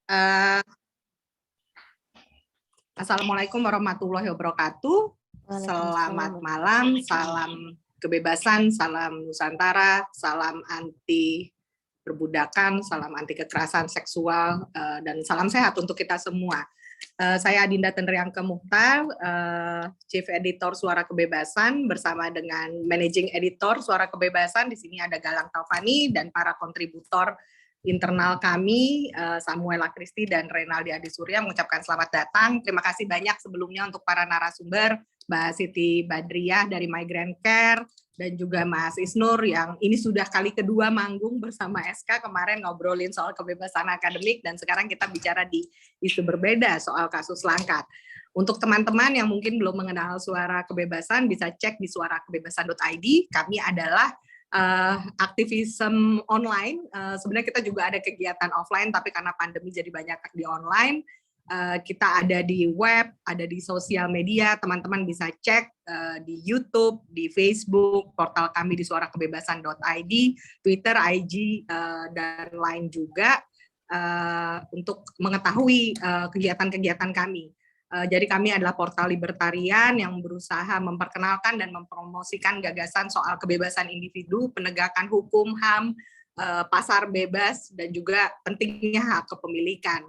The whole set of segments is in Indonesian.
Uh, Assalamualaikum warahmatullahi wabarakatuh. Selamat malam, salam kebebasan, salam Nusantara, salam anti perbudakan, salam anti kekerasan seksual, dan salam sehat untuk kita semua. Saya Adinda Tenriangke Muhtar, Chief Editor Suara Kebebasan, bersama dengan Managing Editor Suara Kebebasan. Di sini ada Galang Taufani dan para kontributor internal kami, Samuel Akristi dan Renaldi Adi Surya, mengucapkan selamat datang. Terima kasih banyak sebelumnya untuk para narasumber, Mbak Siti Badriah dari Migrant Care, dan juga Mas Isnur yang ini sudah kali kedua manggung bersama SK, kemarin ngobrolin soal kebebasan akademik, dan sekarang kita bicara di isu berbeda soal kasus Langkat. Untuk teman-teman yang mungkin belum mengenal Suara Kebebasan, bisa cek di suarakebebasan.id. Kami adalah aktivisme online. Sebenarnya kita juga ada kegiatan offline, tapi karena pandemi jadi banyak di online. Kita ada di web, ada di sosial media. Teman-teman bisa cek di YouTube, di Facebook, portal kami di suarakebebasan.id, Twitter, IG, dan lain juga, untuk mengetahui kegiatan-kegiatan kami. Jadi kami adalah portal libertarian yang berusaha memperkenalkan dan mempromosikan gagasan soal kebebasan individu, penegakan hukum, HAM, pasar bebas, dan juga pentingnya hak kepemilikan.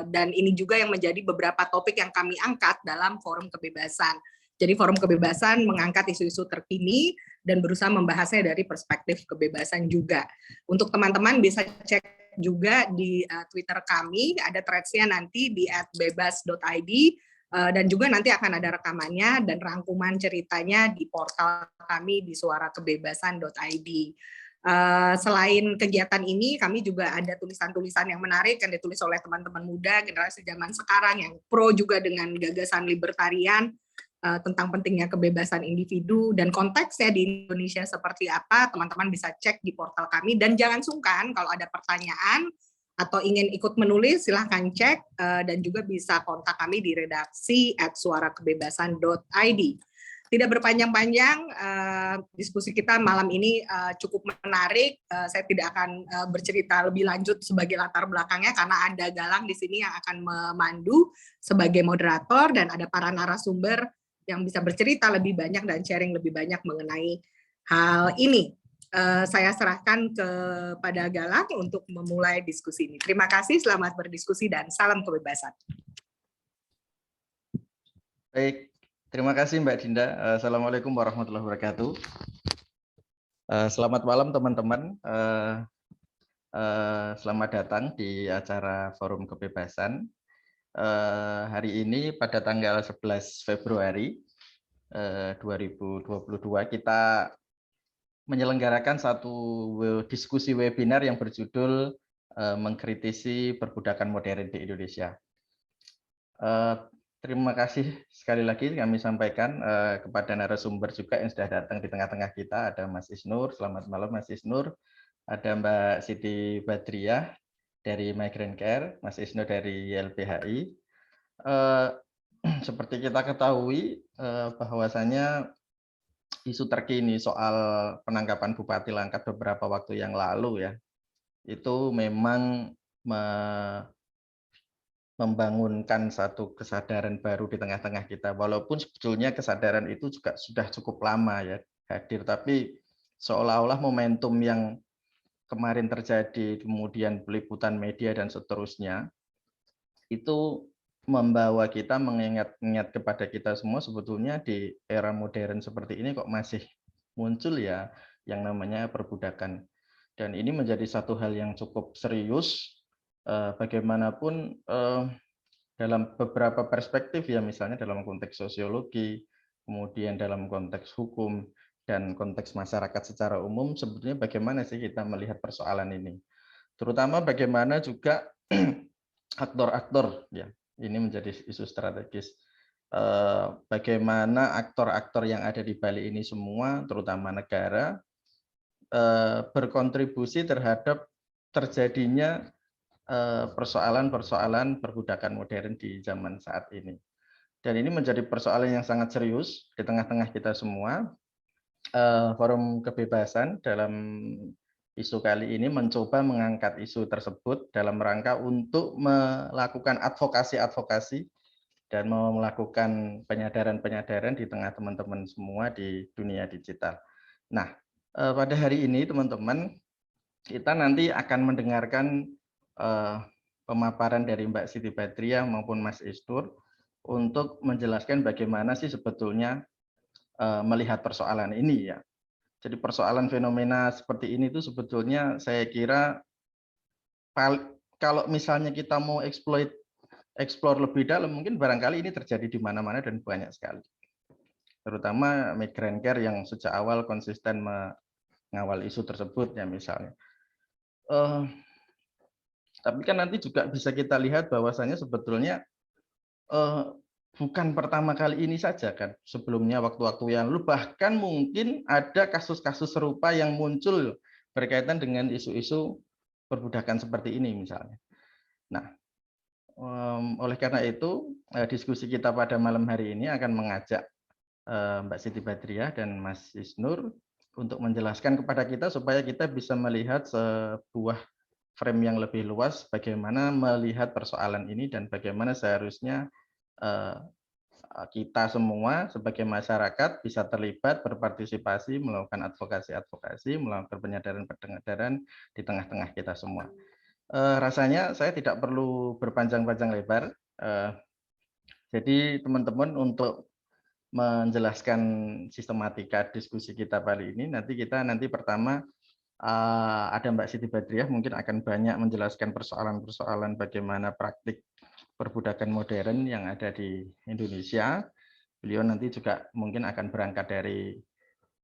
Dan ini juga yang menjadi beberapa topik yang kami angkat dalam Forum Kebebasan. Jadi Forum Kebebasan mengangkat isu-isu terkini dan berusaha membahasnya dari perspektif kebebasan juga. Untuk teman-teman bisa cek juga di Twitter kami, ada threads-nya nanti di @bebas.id, dan juga nanti akan ada rekamannya dan rangkuman ceritanya di portal kami di suarakebebasan.id. Selain kegiatan ini, kami juga ada tulisan-tulisan yang menarik yang ditulis oleh teman-teman muda generasi zaman sekarang yang pro juga dengan gagasan libertarian, tentang pentingnya kebebasan individu dan konteksnya di Indonesia seperti apa, teman-teman bisa cek di portal kami. Dan jangan sungkan kalau ada pertanyaan atau ingin ikut menulis, silahkan cek, dan juga bisa kontak kami di redaksi @suarakebebasan.id. Tidak berpanjang-panjang, diskusi kita malam ini cukup menarik. Saya tidak akan bercerita lebih lanjut sebagai latar belakangnya karena ada Galang di sini yang akan memandu sebagai moderator dan ada para narasumber yang bisa bercerita lebih banyak dan sharing lebih banyak mengenai hal ini. Saya serahkan kepada Galang untuk memulai diskusi ini. Terima kasih, selamat berdiskusi dan salam kebebasan. Baik, terima kasih Mbak Dinda. Assalamualaikum warahmatullahi wabarakatuh. Selamat malam teman-teman. Selamat datang di acara Forum Kebebasan. Hari ini pada tanggal 11 Februari 2022 kita menyelenggarakan satu diskusi webinar yang berjudul mengkritisi perbudakan modern di Indonesia. Terima kasih sekali lagi kami sampaikan kepada narasumber juga yang sudah datang di tengah-tengah kita. Ada Mas Isnur, selamat malam Mas Isnur. Ada Mbak Siti Badriah dari Migrant Care, Mas Isnur dari YLBHI. Seperti kita ketahui bahwasanya isu terkini soal penangkapan Bupati Langkat beberapa waktu yang lalu ya, itu memang membangunkan satu kesadaran baru di tengah-tengah kita. Walaupun sebetulnya kesadaran itu juga sudah cukup lama ya hadir, tapi seolah-olah momentum yang kemarin terjadi, kemudian peliputan media dan seterusnya, itu membawa kita mengingat kepada kita semua sebetulnya di era modern seperti ini kok masih muncul ya yang namanya perbudakan. Dan ini menjadi satu hal yang cukup serius, bagaimanapun dalam beberapa perspektif ya, misalnya dalam konteks sosiologi, kemudian dalam konteks hukum, dan konteks masyarakat secara umum, sebetulnya bagaimana sih kita melihat persoalan ini. Terutama bagaimana juga aktor-aktor, ya ini menjadi isu strategis. Bagaimana aktor-aktor yang ada di balik ini semua, terutama negara, berkontribusi terhadap terjadinya persoalan-persoalan perbudakan modern di zaman saat ini. Dan ini menjadi persoalan yang sangat serius di tengah-tengah kita semua. Forum Kebebasan dalam isu kali ini mencoba mengangkat isu tersebut dalam rangka untuk melakukan advokasi-advokasi dan mau melakukan penyadaran-penyadaran di tengah teman-teman semua di dunia digital. Nah, pada hari ini teman-teman, kita nanti akan mendengarkan pemaparan dari Mbak Siti Badriah maupun Mas Isnur untuk menjelaskan bagaimana sih sebetulnya melihat persoalan ini ya. Jadi persoalan fenomena seperti ini itu sebetulnya saya kira kalau misalnya kita mau explore lebih dalam, mungkin barangkali ini terjadi di mana-mana dan banyak sekali. Terutama migrant care yang sejak awal konsisten mengawal isu tersebut ya misalnya. Tapi kan nanti juga bisa kita lihat bahwasannya sebetulnya bukan pertama kali ini saja kan, sebelumnya waktu-waktu yang lalu bahkan mungkin ada kasus-kasus serupa yang muncul berkaitan dengan isu-isu perbudakan seperti ini misalnya. Nah, oleh karena itu diskusi kita pada malam hari ini akan mengajak Mbak Siti Badriah dan Mas Isnur untuk menjelaskan kepada kita supaya kita bisa melihat sebuah frame yang lebih luas bagaimana melihat persoalan ini dan bagaimana seharusnya kita semua sebagai masyarakat bisa terlibat, berpartisipasi, melakukan advokasi-advokasi, melakukan penyadaran-penyadaran di tengah-tengah kita semua. Rasanya saya tidak perlu berpanjang-panjang lebar. Jadi teman-teman untuk menjelaskan sistematika diskusi kita kali ini, nanti pertama ada Mbak Siti Badriah mungkin akan banyak menjelaskan persoalan-persoalan bagaimana praktik perbudakan modern yang ada di Indonesia. Beliau nanti juga mungkin akan berangkat dari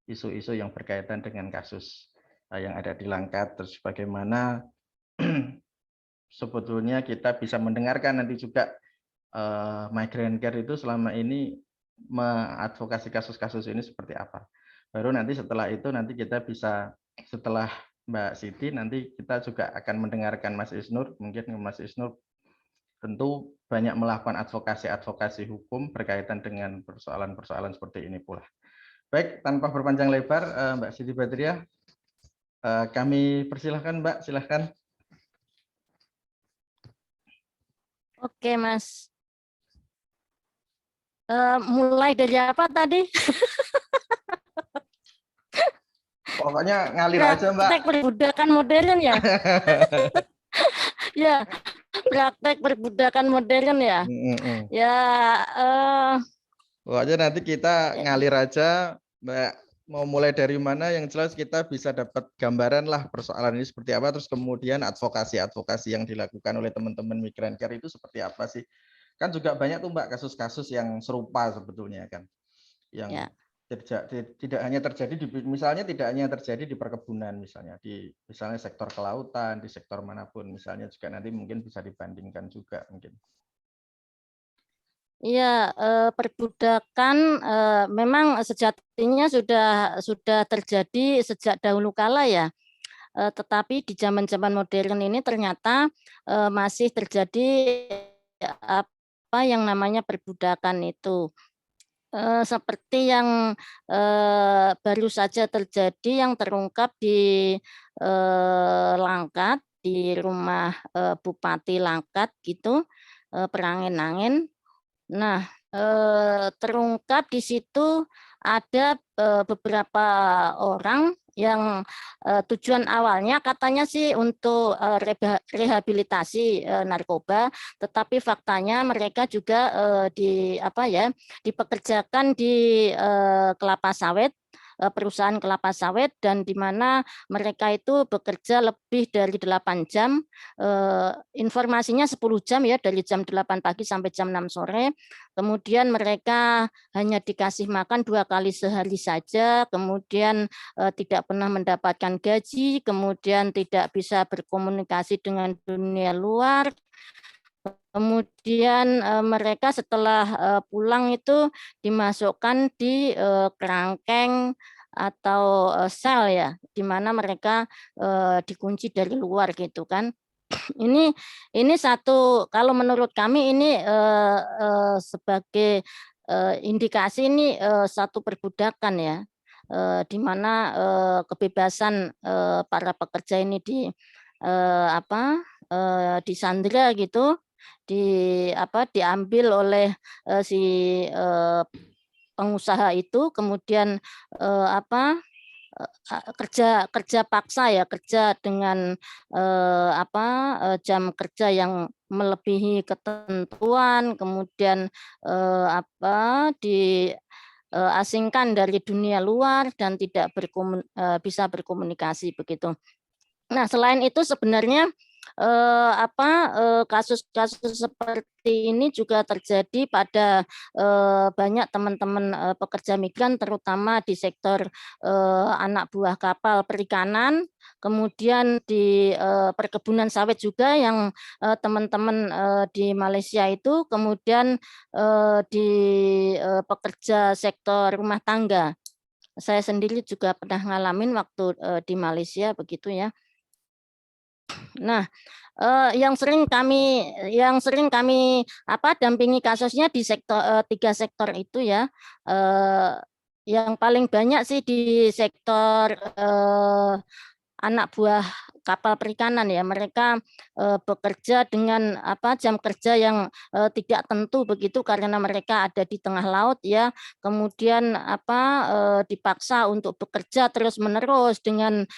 isu-isu yang berkaitan dengan kasus yang ada di Langkat, terus bagaimana sebetulnya kita bisa mendengarkan nanti juga migrant care itu selama ini mengadvokasi kasus-kasus ini seperti apa. Baru nanti setelah itu nanti kita bisa, setelah Mbak Siti nanti kita juga akan mendengarkan Mas Isnur. Mungkin Mas Isnur tentu banyak melakukan advokasi-advokasi hukum berkaitan dengan persoalan-persoalan seperti ini pula. Baik, tanpa berpanjang lebar, Mbak Siti Badriah, kami persilahkan Mbak, silahkan. Oke, Mas. Mulai dari apa tadi? Pokoknya ngalir aja, Mbak. Praktek perbudakan modern ya? Ya, praktek perbudakan modern ya. Ya, pokoknya nanti kita ngalir aja, Mbak. Mau mulai dari mana yang jelas kita bisa dapat gambaran lah persoalan ini seperti apa, terus kemudian advokasi-advokasi yang dilakukan oleh teman-teman migrant care itu seperti apa sih. Kan juga banyak tuh Mbak kasus-kasus yang serupa sebetulnya kan. Yang tidak hanya terjadi di, misalnya tidak hanya terjadi di perkebunan misalnya, di misalnya sektor kelautan, di sektor manapun misalnya juga nanti mungkin bisa dibandingkan juga mungkin. iya, perbudakan memang sejatinya sudah terjadi sejak dahulu kala ya. Tetapi di zaman-zaman modern ini ternyata masih terjadi apa yang namanya perbudakan itu. Seperti yang baru saja terjadi yang terungkap di Langkat, di rumah Bupati Langkat gitu, Perangin-angin. Nah, terungkap di situ ada beberapa orang yang tujuan awalnya katanya sih untuk rehabilitasi narkoba, tetapi faktanya mereka juga dipekerjakan di kelapa sawit, perusahaan kelapa sawit, dan di mana mereka itu bekerja lebih dari 8 jam, informasinya 10 jam ya, dari jam 8 pagi sampai jam 6 sore. Kemudian mereka hanya dikasih makan 2 kali sehari saja, kemudian tidak pernah mendapatkan gaji, kemudian tidak bisa berkomunikasi dengan dunia luar. Kemudian mereka setelah pulang itu dimasukkan di kerangkeng atau sel ya, di mana mereka dikunci dari luar gitu kan. Ini satu, kalau menurut kami ini sebagai indikasi ini satu perbudakan ya. di mana kebebasan para pekerja ini disandera gitu, diambil oleh si pengusaha itu, kemudian kerja paksa ya, kerja dengan jam kerja yang melebihi ketentuan, kemudian diasingkan dari dunia luar dan tidak bisa berkomunikasi begitu. Nah, selain itu sebenarnya kasus-kasus seperti ini juga terjadi pada banyak teman-teman pekerja migran, terutama di sektor anak buah kapal perikanan, kemudian di perkebunan sawit juga yang teman-teman di Malaysia itu, kemudian di pekerja sektor rumah tangga. Saya sendiri juga pernah ngalamin waktu di Malaysia begitu ya. Nah, yang sering kami dampingi kasusnya di sektor 3 sektor itu ya. Yang paling banyak sih di sektor anak buah kapal perikanan ya, mereka bekerja dengan jam kerja yang tidak tentu begitu karena mereka ada di tengah laut ya, kemudian dipaksa untuk bekerja terus-menerus dengan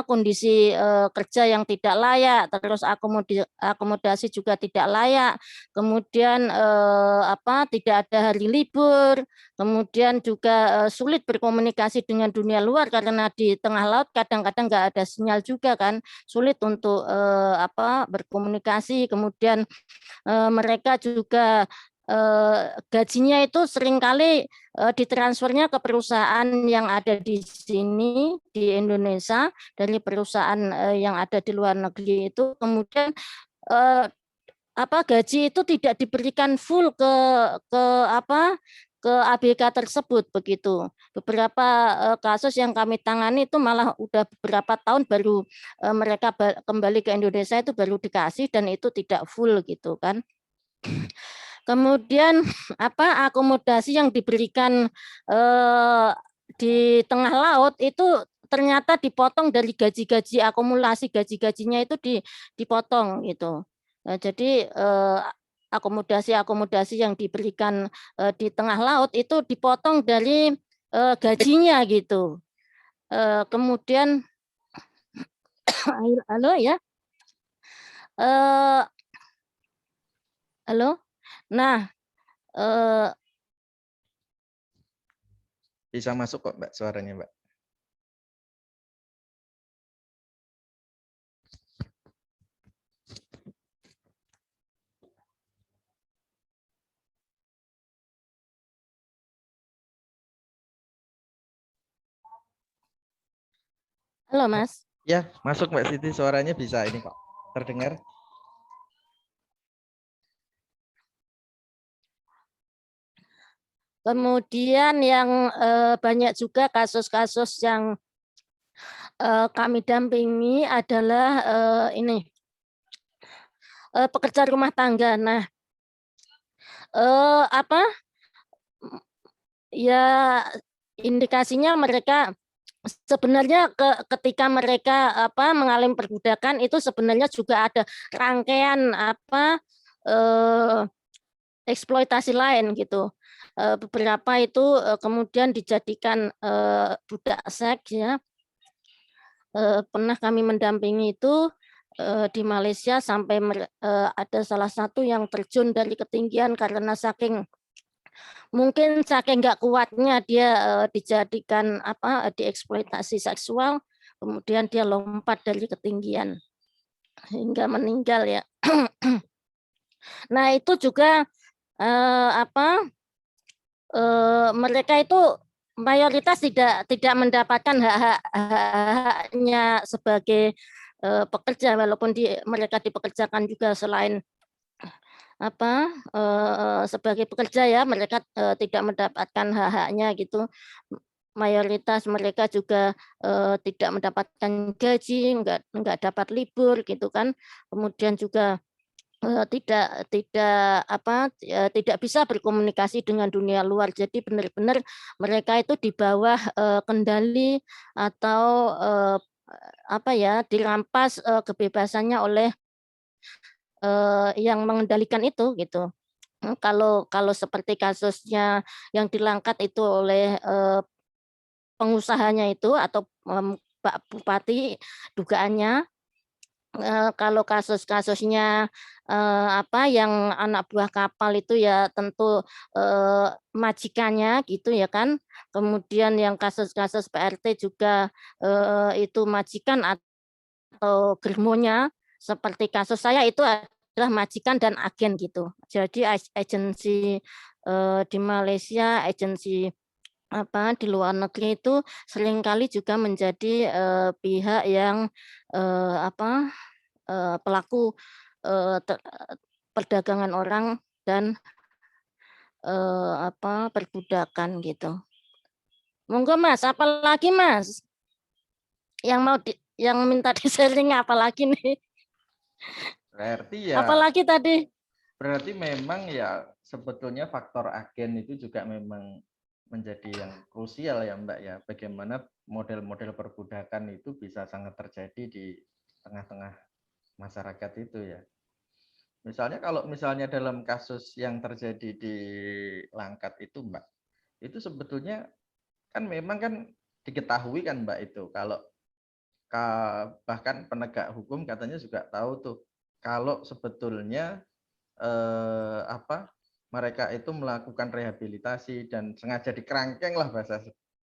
kondisi kerja yang tidak layak, terus akomodasi juga tidak layak, kemudian tidak ada hari libur, kemudian juga sulit berkomunikasi dengan dunia luar karena di tengah laut kadang-kadang nggak ada sinyal juga kan, sulit untuk berkomunikasi, kemudian mereka juga gajinya itu seringkali ditransfernya ke perusahaan yang ada di sini di Indonesia dari perusahaan yang ada di luar negeri itu, kemudian gaji itu tidak diberikan full ke ABK tersebut begitu. Beberapa kasus yang kami tangani itu malah udah beberapa tahun baru mereka kembali ke Indonesia itu baru dikasih dan itu tidak full gitu kan. Kemudian akomodasi yang diberikan di tengah laut itu ternyata dipotong dari gaji-gaji, akumulasi gaji-gajinya itu dipotong gitu. Jadi akomodasi yang diberikan di tengah laut itu dipotong dari gajinya gitu. Kemudian halo ya, halo. Nah, bisa masuk kok Mbak suaranya Mbak. halo Mas. Ya, masuk Mbak Siti, suaranya bisa ini kok. Terdengar? Kemudian yang banyak juga kasus-kasus yang kami dampingi adalah pekerja rumah tangga. Nah, ya indikasinya mereka sebenarnya ketika mereka mengalami perbudakan itu sebenarnya juga ada rangkaian eksploitasi lain gitu. Beberapa itu kemudian dijadikan budak seks ya. Pernah kami mendampingi itu di Malaysia sampai ada salah satu yang terjun dari ketinggian karena mungkin saking nggak kuatnya dia dijadikan dieksploitasi seksual, kemudian dia lompat dari ketinggian hingga meninggal ya. Nah itu juga mereka itu mayoritas tidak mendapatkan hak-haknya sebagai pekerja, walaupun mereka dipekerjakan juga selain sebagai pekerja ya, mereka tidak mendapatkan hak-haknya gitu. Mayoritas mereka juga tidak mendapatkan gaji, nggak dapat libur gitu kan. Kemudian juga tidak bisa berkomunikasi dengan dunia luar. Jadi benar-benar mereka itu di bawah, kendali atau, dirampas, kebebasannya oleh, yang mengendalikan itu, gitu. Kalau kalau seperti kasusnya yang dilangkat itu oleh, pengusahanya itu atau, Pak Bupati dugaannya. Kalau kasus-kasusnya, yang anak buah kapal itu ya tentu, majikannya gitu ya kan. Kemudian yang kasus-kasus PRT juga, itu majikan atau germonya, seperti kasus saya itu adalah majikan dan agen gitu. Jadi agensi, di Malaysia, agensi di luar negeri itu seringkali juga menjadi, pihak yang, pelaku, perdagangan orang dan, perbudakan gitu. Monggo Mas, apalagi Mas? Yang minta di-sharing apalagi nih? Berarti Apalagi tadi? memang ya sebetulnya faktor agen itu juga memang menjadi yang krusial ya Mbak ya. Bagaimana model-model perbudakan itu bisa sangat terjadi di tengah-tengah masyarakat itu ya. Misalnya kalau misalnya dalam kasus yang terjadi di Langkat itu Mbak, itu sebetulnya kan memang kan diketahui kan Mbak itu kalau bahkan penegak hukum katanya juga tahu tuh kalau sebetulnya mereka itu melakukan rehabilitasi dan sengaja dikerangkeng lah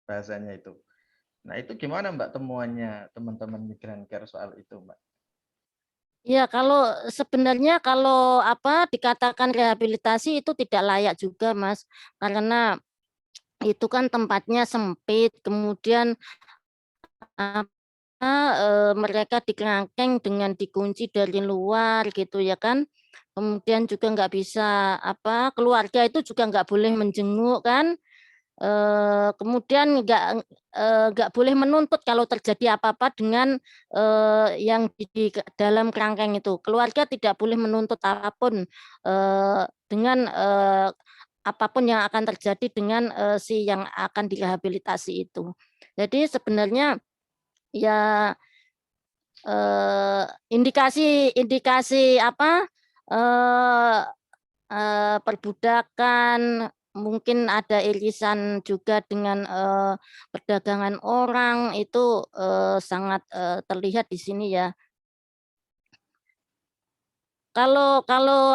bahasanya itu. Nah itu gimana Mbak temuannya teman-teman Migran Care soal itu Mbak? Ya, sebenarnya kalau dikatakan rehabilitasi itu tidak layak juga Mas, karena itu kan tempatnya sempit, kemudian mereka dikerangkeng dengan dikunci dari luar gitu ya kan. Kemudian juga nggak bisa keluarga itu juga nggak boleh menjenguk kan. Kemudian nggak boleh menuntut kalau terjadi apa-apa dengan, yang di dalam kerangkeng itu. Keluarga tidak boleh menuntut apapun, dengan, apapun yang akan terjadi dengan, si yang akan direhabilitasi itu. Jadi sebenarnya ya, indikasi eee perbudakan, mungkin ada irisan juga dengan, perdagangan orang, itu, sangat, terlihat di sini ya. Kalau kalau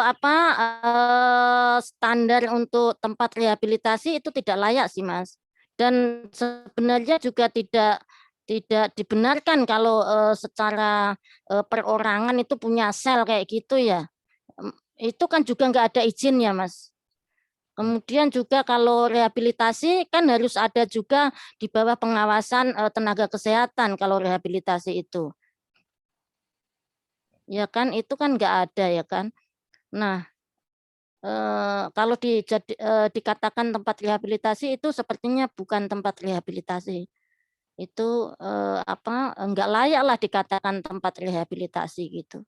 standar untuk tempat rehabilitasi itu tidak layak sih, Mas. Dan sebenarnya juga tidak dibenarkan kalau, secara, perorangan itu punya sel kayak gitu ya. Itu kan juga nggak ada izinnya, Mas. Kemudian juga kalau rehabilitasi kan harus ada juga di bawah pengawasan, tenaga kesehatan kalau rehabilitasi itu. Ya kan, itu kan nggak ada ya kan. Nah, kalau dikatakan tempat rehabilitasi itu sepertinya bukan tempat rehabilitasi. Itu, nggak layak lah dikatakan tempat rehabilitasi gitu.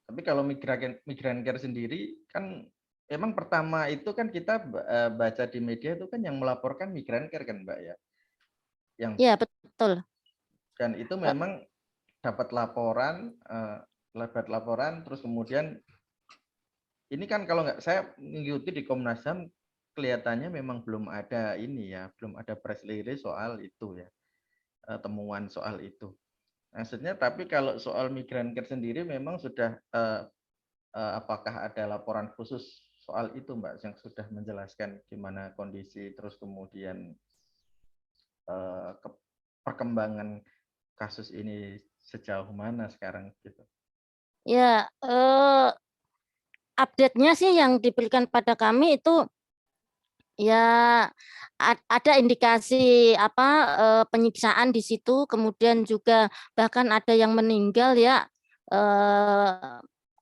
Tapi kalau Migran Care sendiri kan emang pertama itu kan kita baca di media itu kan yang melaporkan Migran Care kan Mbak ya. Iya betul. Dan itu memang dapat laporan terus kemudian ini kan kalau nggak saya mengikuti di Komnas HAM kelihatannya memang belum ada ini ya, belum ada press release soal itu ya, temuan soal itu. Maksudnya tapi kalau soal Migran Care sendiri memang sudah apakah ada laporan khusus soal itu Mbak yang sudah menjelaskan gimana kondisi terus kemudian perkembangan kasus ini sejauh mana sekarang gitu? Ya, update-nya sih yang diberikan pada kami itu ya ada indikasi penyiksaan di situ, kemudian juga bahkan ada yang meninggal ya,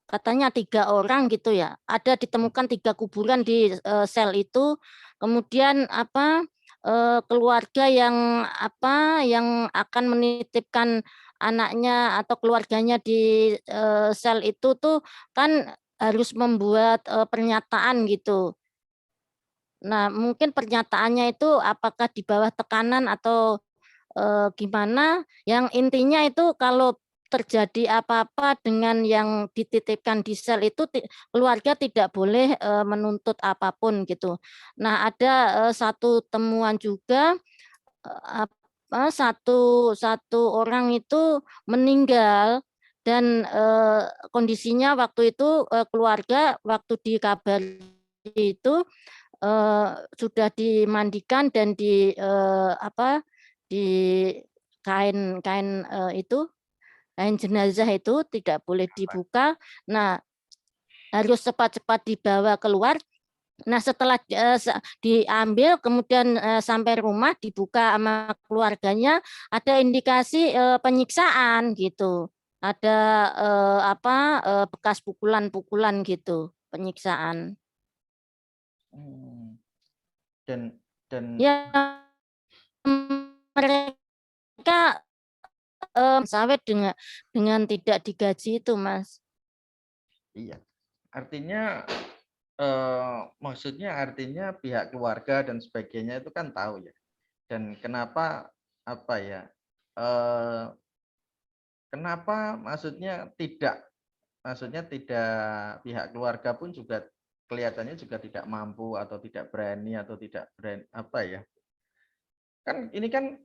katanya 3 orang gitu ya. Ada ditemukan 3 kuburan di, sel itu, kemudian keluarga yang akan menitipkan anaknya atau keluarganya di sel itu tuh kan harus membuat pernyataan gitu. Nah, mungkin pernyataannya itu apakah di bawah tekanan atau gimana, yang intinya itu kalau terjadi apa-apa dengan yang dititipkan di sel itu keluarga tidak boleh menuntut apapun gitu. Nah, ada satu temuan juga, satu orang itu meninggal dan kondisinya waktu itu keluarga waktu dikabari itu sudah dimandikan dan di kain itu, kain jenazah itu tidak boleh dibuka. Nah, harus cepat-cepat dibawa keluar. Nah, setelah diambil kemudian sampai rumah dibuka sama keluarganya, ada indikasi penyiksaan gitu. Ada bekas pukulan-pukulan gitu, penyiksaan. Dan Ya, mereka sawit dengan tidak digaji itu, Mas. iya, artinya maksudnya artinya pihak keluarga dan sebagainya itu kan tahu ya. Dan kenapa apa ya? Kenapa maksudnya tidak pihak keluarga pun juga kelihatannya juga tidak mampu atau tidak berani atau tidak berani apa ya? Kan ini kan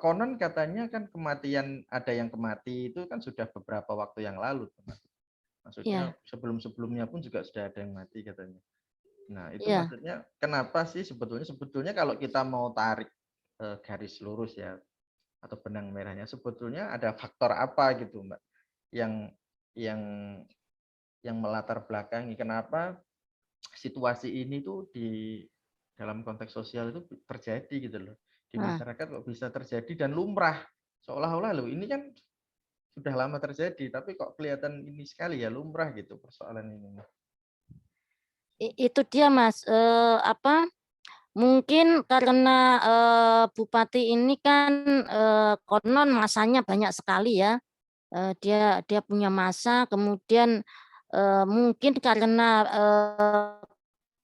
konon katanya kan kematian ada yang mati itu kan sudah beberapa waktu yang lalu. Maksudnya Iya, sebelum-sebelumnya pun juga sudah ada yang mati katanya. Nah, itu iya, maksudnya kenapa sih sebetulnya kalau kita mau tarik garis lurus ya atau benang merahnya sebetulnya ada faktor apa gitu, Mbak, yang yang melatar belakangi kenapa situasi ini tuh di dalam konteks sosial itu terjadi gitu loh. Di nah, masyarakat kok bisa terjadi dan lumrah. Seolah-olah loh ini kan sudah lama terjadi tapi kok kelihatan ini sekali ya lumrah gitu persoalan ini. itu dia, Mas, mungkin karena bupati ini kan konon masanya banyak sekali ya, dia punya masa, kemudian mungkin karena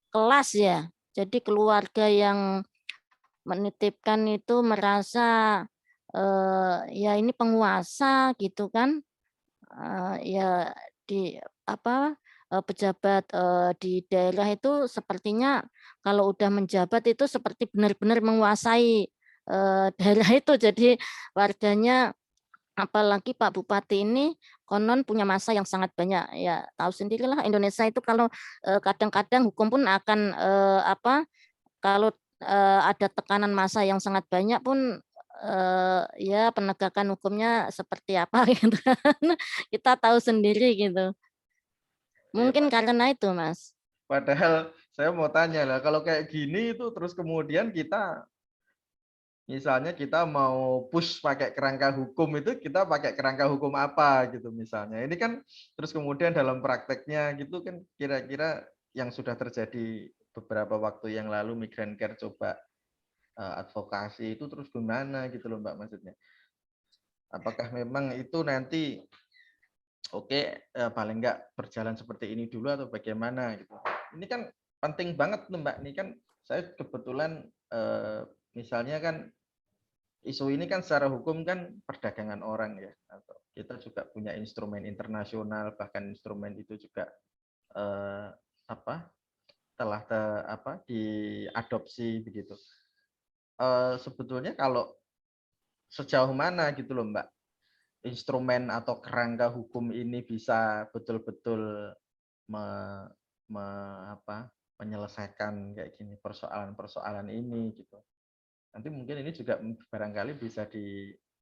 kelas ya, jadi keluarga yang menitipkan itu merasa ya ini penguasa gitu kan, ya di pejabat di daerah itu sepertinya kalau udah menjabat itu seperti benar-benar menguasai daerah itu. Jadi warganya, apalagi Pak Bupati ini konon punya masa yang sangat banyak. Ya tahu sendirilah Indonesia itu kalau kadang-kadang hukum pun akan kalau ada tekanan massa yang sangat banyak pun ya penegakan hukumnya seperti apa gitu kan. Kita tahu sendiri gitu. Ya, Mungkin karena itu, Mas. padahal saya mau tanya lah, kalau kayak gini itu terus kemudian kita, misalnya kita mau push pakai kerangka hukum itu kita pakai kerangka hukum apa gitu misalnya. Ini kan terus kemudian dalam prakteknya gitu kan kira-kira yang sudah terjadi beberapa waktu yang lalu Migran Care coba advokasi itu terus gimana gitu loh Mbak maksudnya. Apakah memang itu nanti oke, paling enggak berjalan seperti ini dulu atau bagaimana gitu. Ini kan penting banget tuh Mbak, ini kan saya kebetulan misalnya kan isu ini kan secara hukum kan perdagangan orang ya, atau kita juga punya instrumen internasional bahkan instrumen itu juga apa telah diadopsi begitu. Sebetulnya kalau sejauh mana gitu loh Mbak instrumen atau kerangka hukum ini bisa betul-betul me, menyelesaikan kayak gini persoalan-persoalan ini gitu. Nanti mungkin ini juga barangkali bisa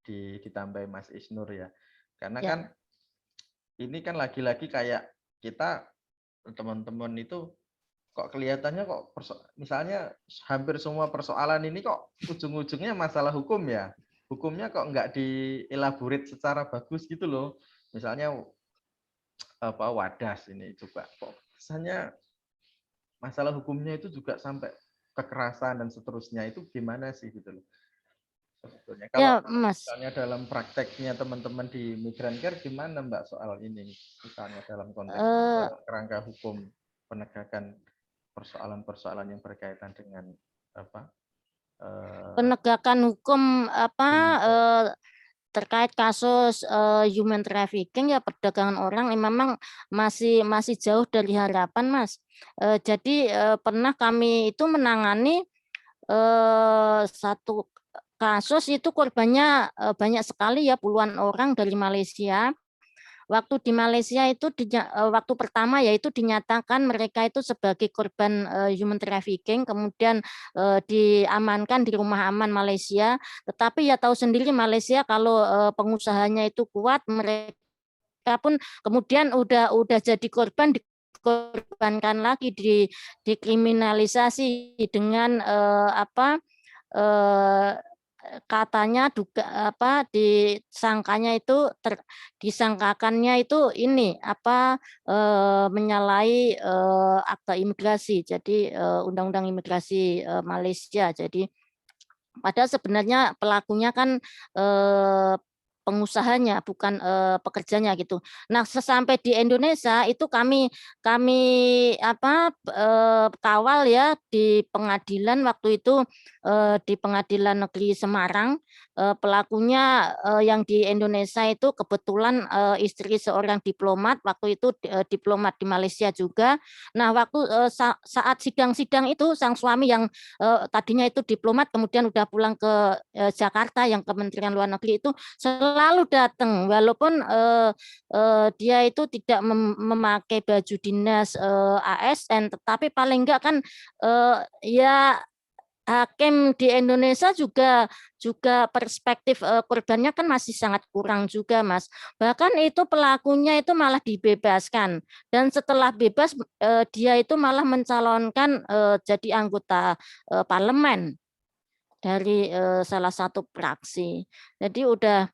ditambahi Mas Isnur ya. Karena Ya, kan ini kan lagi-lagi kayak kita teman-teman itu kok kelihatannya kok misalnya hampir semua persoalan ini kok ujung-ujungnya masalah hukum ya. Hukumnya kok nggak dielaborate secara bagus gitu loh. Misalnya wadas ini coba kok kesannya masalah hukumnya itu juga sampai kekerasan dan seterusnya itu gimana sih gitu loh. sebetulnya. Ya, Kalau Mas. misalnya dalam prakteknya teman-teman di Migrancare gimana Mbak soal ini? Misalnya dalam konteks kerangka hukum penegakan persoalan-persoalan yang berkaitan dengan apa? Penegakan hukum terkait kasus human trafficking ya, perdagangan orang memang masih jauh dari harapan, Mas. Jadi pernah kami itu menangani satu kasus itu korbannya banyak sekali ya, puluhan orang dari Malaysia. Waktu di Malaysia itu waktu pertama yaitu dinyatakan mereka itu sebagai korban human trafficking, kemudian diamankan di rumah aman Malaysia. Tetapi ya tahu sendiri Malaysia kalau pengusahanya itu kuat, mereka pun kemudian udah jadi korban, dikorbankan lagi, dikriminalisasi dengan katanya disangkakannya itu ini menyalahi akta imigrasi, jadi undang-undang imigrasi Malaysia. Jadi padahal sebenarnya pelakunya kan pengusahanya, bukan pekerjanya gitu. Nah, sesampai di Indonesia itu kami kawal ya di pengadilan waktu itu, di Pengadilan Negeri Semarang. Pelakunya yang di Indonesia itu kebetulan istri seorang diplomat, waktu itu diplomat di Malaysia juga. Nah, waktu saat sidang-sidang itu sang suami yang tadinya itu diplomat kemudian udah pulang ke Jakarta yang Kementerian Luar Negeri itu selalu datang, walaupun dia itu tidak memakai baju dinas ASN, tetapi paling enggak kan ya hakim di Indonesia juga perspektif korbannya kan masih sangat kurang juga, Mas. Bahkan itu pelakunya itu malah dibebaskan, dan setelah bebas dia itu malah mencalonkan jadi anggota parlemen dari salah satu fraksi. Jadi udah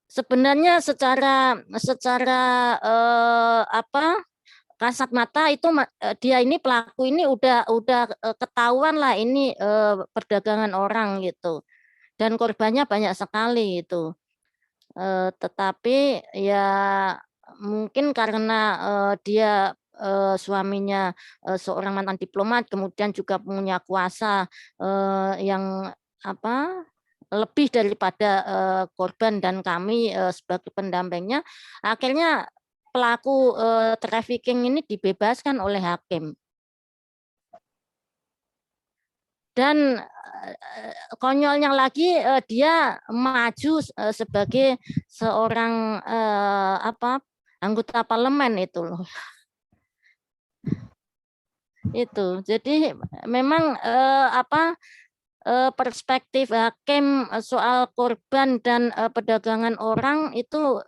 sebenarnya secara kasat mata itu dia ini pelaku ini udah ketahuan lah ini perdagangan orang gitu, dan korbannya banyak sekali gitu. Tetapi ya mungkin karena dia suaminya seorang mantan diplomat, kemudian juga punya kuasa yang lebih daripada korban dan kami sebagai pendampingnya, akhirnya pelaku trafficking ini dibebaskan oleh hakim. Dan konyolnya lagi dia maju sebagai seorang anggota parlemen itu loh. Itu. Jadi memang perspektif hakim soal korban dan perdagangan orang itu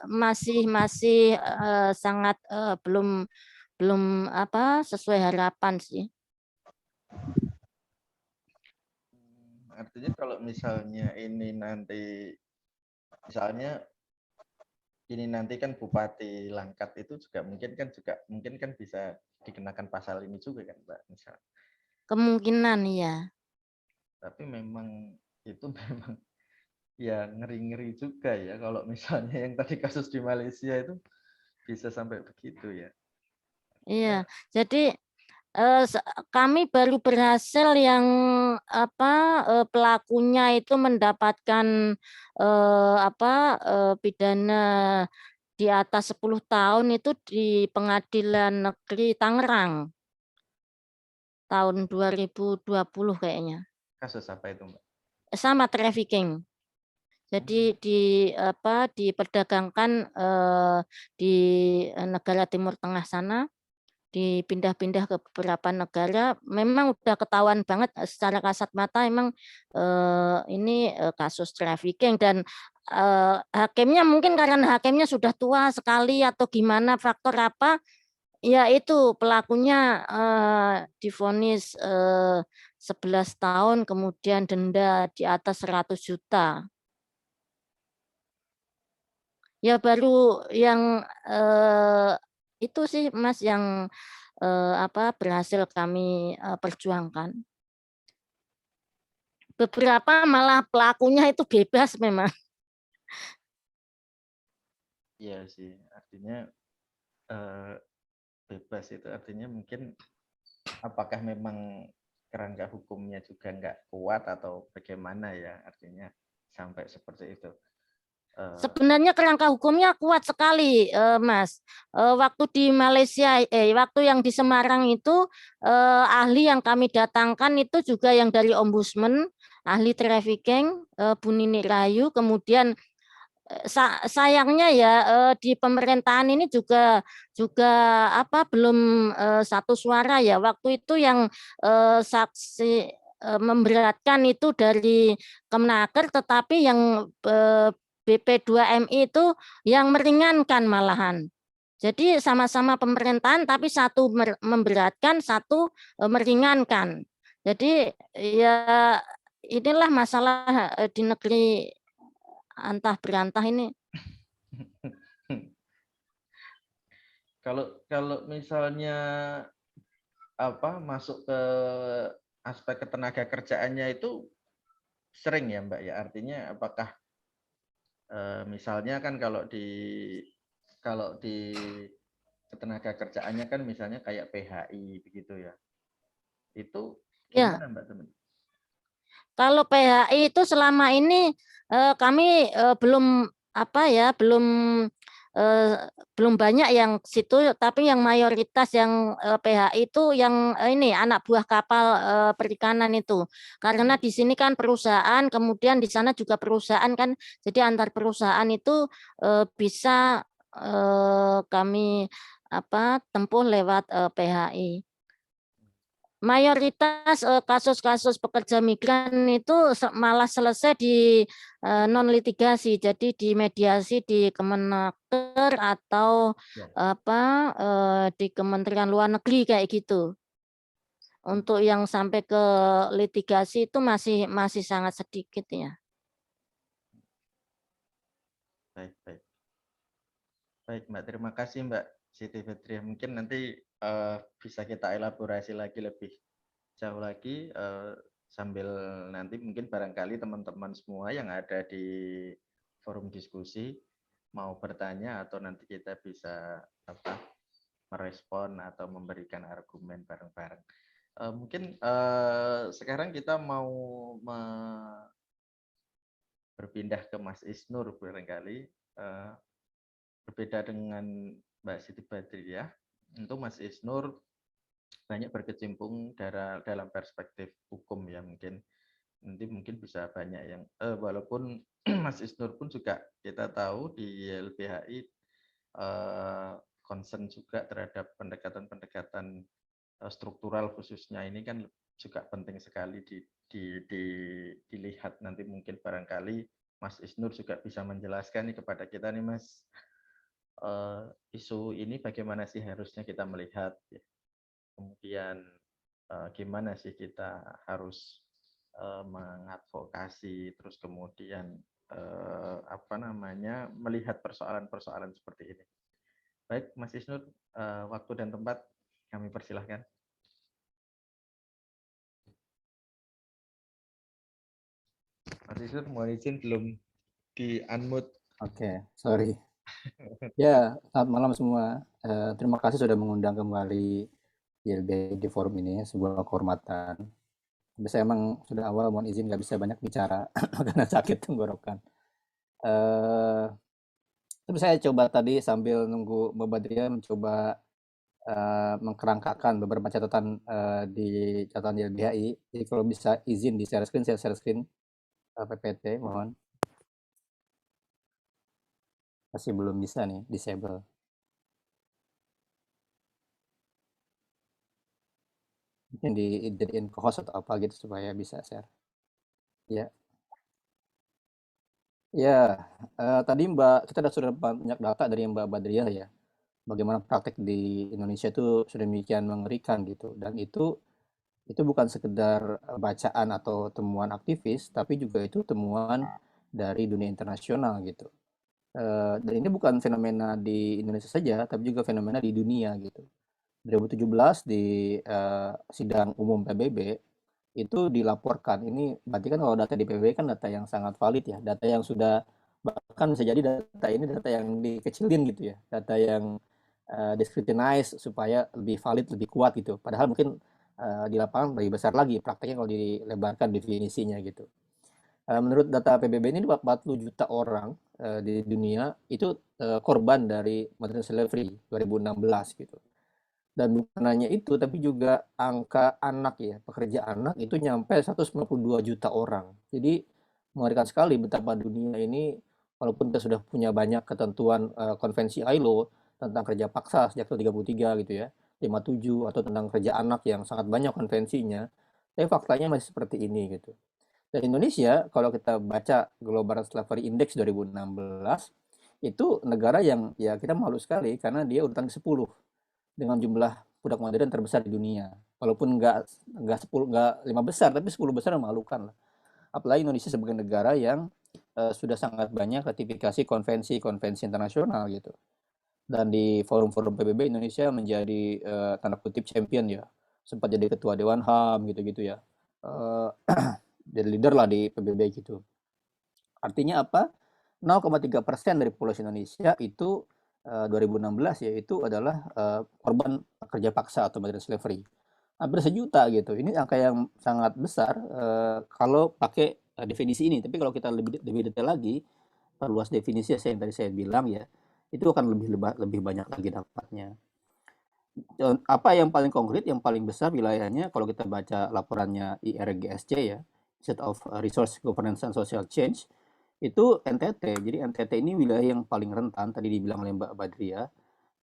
masih sangat belum sesuai harapan sih. Artinya kalau misalnya ini nanti kan Bupati Langkat itu juga mungkin kan bisa dikenakan pasal ini juga kan, Mbak, misal. Kemungkinan ya. Tapi memang itu memang ya ngeri-ngeri juga ya kalau misalnya yang tadi kasus di Malaysia itu bisa sampai begitu ya. Iya, jadi kami baru berhasil yang pelakunya itu mendapatkan pidana di atas 10 tahun itu di Pengadilan Negeri Tangerang tahun 2020 kayaknya. Kasus apa itu, Mbak? Sama trafficking. Jadi diperdagangkan di negara Timur Tengah sana, dipindah-pindah ke beberapa negara. Memang udah ketahuan banget secara kasat mata emang ini kasus trafficking, dan hakimnya mungkin karena hakimnya sudah tua sekali atau gimana faktor apa, ya itu pelakunya divonis 11 tahun kemudian denda di atas 100 juta. Ya baru yang itu sih Mas yang berhasil kami perjuangkan. beberapa malah pelakunya itu bebas memang. Iya sih, artinya bebas itu artinya mungkin apakah memang kerangka hukumnya juga nggak kuat atau bagaimana ya, artinya sampai seperti itu. Sebenarnya kerangka hukumnya kuat sekali, Mas. Waktu di Malaysia, waktu yang di Semarang itu ahli yang kami datangkan itu juga yang dari Ombudsman, ahli trafficking, Bu Nini Rahayu. Kemudian sayangnya ya di pemerintahan ini juga apa belum satu suara ya. Waktu itu yang saksi memberatkan itu dari Kemenaker, tetapi yang BP2MI itu yang meringankan malahan. Jadi sama-sama pemerintahan tapi satu memberatkan, satu meringankan. Jadi ya inilah masalah di negeri antah berantah ini. Kalau misalnya masuk ke aspek ketenaga kerjaannya itu sering ya Mbak ya, artinya apakah misalnya kan kalau di ketenaga kerjaannya kan misalnya kayak PHI begitu ya, itu Ya, gimana Mbak teman? kalau PHI itu selama ini kami belum belum banyak yang situ, tapi yang mayoritas yang PHI itu yang ini anak buah kapal perikanan itu. Karena di sini kan perusahaan, kemudian di sana juga perusahaan kan, jadi antar perusahaan itu bisa kami tempuh lewat PHI. Mayoritas kasus-kasus pekerja migran itu malah selesai di non litigasi, jadi di mediasi di Kemenaker atau di Kementerian Luar Negeri kayak gitu. Untuk yang sampai ke litigasi itu masih sangat sedikit ya. Baik. Baik Mbak, terima kasih Mbak Siti Fitria. Mungkin nanti bisa kita elaborasi lagi lebih jauh lagi sambil nanti mungkin barangkali teman-teman semua yang ada di forum diskusi mau bertanya atau nanti kita bisa merespon atau memberikan argumen bareng-bareng. Mungkin sekarang kita mau berpindah ke Mas Isnur barangkali. Berbeda dengan Mbak Siti Badriah, untuk Mas Isnur banyak berkecimpung dalam perspektif hukum ya, mungkin bisa banyak yang walaupun Mas Isnur pun juga kita tahu di LBHI concern juga terhadap pendekatan struktural khususnya ini kan juga penting sekali dilihat. Nanti mungkin barangkali Mas Isnur juga bisa menjelaskan nih kepada kita nih Mas, isu ini bagaimana sih harusnya kita melihat ya. Kemudian gimana sih kita harus mengadvokasi, terus kemudian melihat persoalan-persoalan seperti ini. Baik Mas Isnur, waktu dan tempat kami persilahkan. Mas Isnur mohon izin belum di unmute. Oke, sorry. Ya, selamat malam semua. Terima kasih sudah mengundang kembali YLBHI di forum ini, sebuah kehormatan. Tapi saya emang sudah awal mohon izin nggak bisa banyak bicara karena sakit tenggorokan. Tapi saya coba tadi sambil nunggu Mbak Badriah mencoba mengkerangkakan beberapa catatan di catatan YLBHI. Jadi kalau bisa izin di share screen, saya share screen PPT, mohon. Masih belum bisa nih, disable. Mungkin dijadiin co-host atau apa gitu supaya bisa share. Ya. Ya, tadi kita sudah banyak data dari Mbak Badriah ya. Bagaimana praktek di Indonesia itu sedemikian mengerikan gitu. Dan itu bukan sekedar bacaan atau temuan aktivis, tapi juga itu temuan dari dunia internasional gitu. Dan ini bukan fenomena di Indonesia saja, tapi juga fenomena di dunia gitu. 2017 di sidang umum PBB itu dilaporkan. Ini berarti kan kalau data di PBB kan data yang sangat valid ya, data yang sudah, bahkan bisa jadi data ini data yang dikecilin gitu ya, data yang discretinize supaya lebih valid, lebih kuat gitu. Padahal mungkin di lapangan lebih besar lagi prakteknya kalau dilebarkan definisinya gitu. Menurut data PBB ini 40 juta orang di dunia itu korban dari modern slavery 2016 gitu. Dan bukan hanya itu, tapi juga angka anak ya, pekerja anak itu nyampe 192 juta orang. Jadi mengerikan sekali betapa dunia ini, walaupun kita sudah punya banyak ketentuan konvensi ILO tentang kerja paksa sejak tahun 33 gitu ya, 57 atau tentang kerja anak yang sangat banyak konvensinya, tapi faktanya masih seperti ini gitu. Dan Indonesia, kalau kita baca Global Slavery Index 2016, itu negara yang ya kita malu sekali karena dia urutan ke-10 dengan jumlah budak modern terbesar di dunia. Walaupun nggak 10, nggak 5 besar, tapi 10 besar memalukan lah. Apalagi Indonesia sebagai negara yang sudah sangat banyak ratifikasi konvensi-konvensi internasional gitu. Dan di forum-forum PBB Indonesia menjadi tanda kutip champion ya. Sempat jadi ketua Dewan HAM gitu-gitu ya. Jadi leader lah di PBB gitu. Artinya apa? 0,3% dari populasi Indonesia itu 2016 yaitu adalah korban kerja paksa atau modern slavery. Hampir sejuta gitu. Ini angka yang sangat besar kalau pakai definisi ini. Tapi kalau kita lebih detail lagi, perluas definisi yang tadi saya bilang ya, itu akan lebih banyak lagi dapatnya. Apa yang paling konkret, yang paling besar wilayahnya kalau kita baca laporannya IRGSC ya, Institute of Resource Governance and Social Change, itu NTT. Jadi NTT ini wilayah yang paling rentan, tadi dibilang oleh Mbak Badria.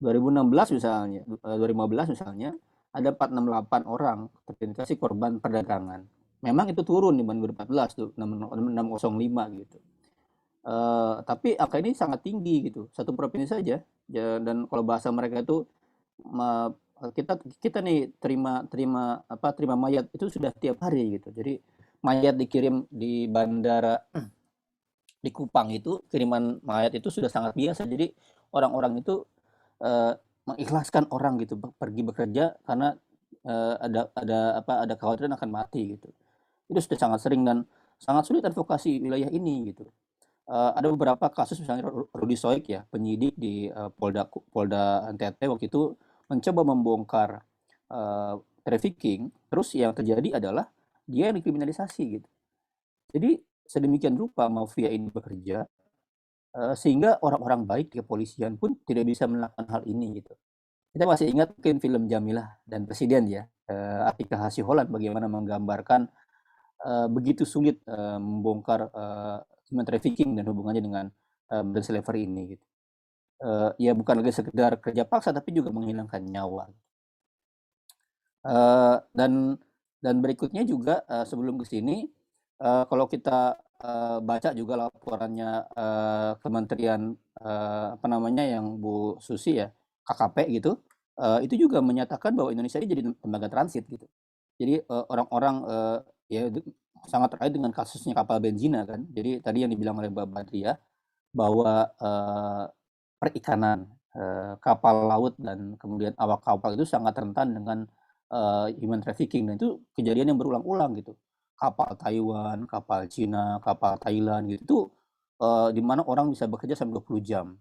2015 misalnya, ada 468 orang terindikasi korban perdagangan. Memang itu turun dibanding 2014 tuh, 605 gitu. Tapi angka ini sangat tinggi gitu, satu provinsi saja. Dan kalau bahasa mereka itu kita nih terima mayat itu sudah tiap hari gitu. Jadi mayat dikirim di bandara di Kupang itu, kiriman mayat itu sudah sangat biasa. Jadi orang-orang itu mengikhlaskan orang gitu pergi bekerja karena ada kekhawatiran akan mati gitu. Itu sudah sangat sering dan sangat sulit advokasi wilayah ini gitu. Ada beberapa kasus misalnya Rudi Soik ya, penyidik di Polda NTT waktu itu mencoba membongkar trafficking, terus yang terjadi adalah dia yang dikriminalisasi gitu. Jadi sedemikian rupa mafia ini bekerja sehingga orang-orang baik di kepolisian pun tidak bisa melakukan hal ini gitu. Kita masih ingat mungkin film Jamilah dan Presiden ya, Atika Hasiholan bagaimana menggambarkan begitu sulit membongkar human trafficking dan hubungannya dengan modern slavery ini gitu. Ya bukan lagi sekedar kerja paksa tapi juga menghilangkan nyawa. Dan berikutnya juga sebelum ke sini kalau kita baca juga laporannya Kementerian yang Bu Susi ya, KKP gitu, itu juga menyatakan bahwa Indonesia ini jadi lembaga transit gitu. Jadi orang-orang ya sangat terkait dengan kasusnya kapal Benzina kan. Jadi tadi yang dibilang oleh Mbak Badria bahwa perikanan, kapal laut dan kemudian awak kapal itu sangat rentan dengan human trafficking, dan itu kejadian yang berulang-ulang gitu. Kapal Taiwan, kapal Cina, kapal Thailand gitu, di mana orang bisa bekerja sampai 20 jam.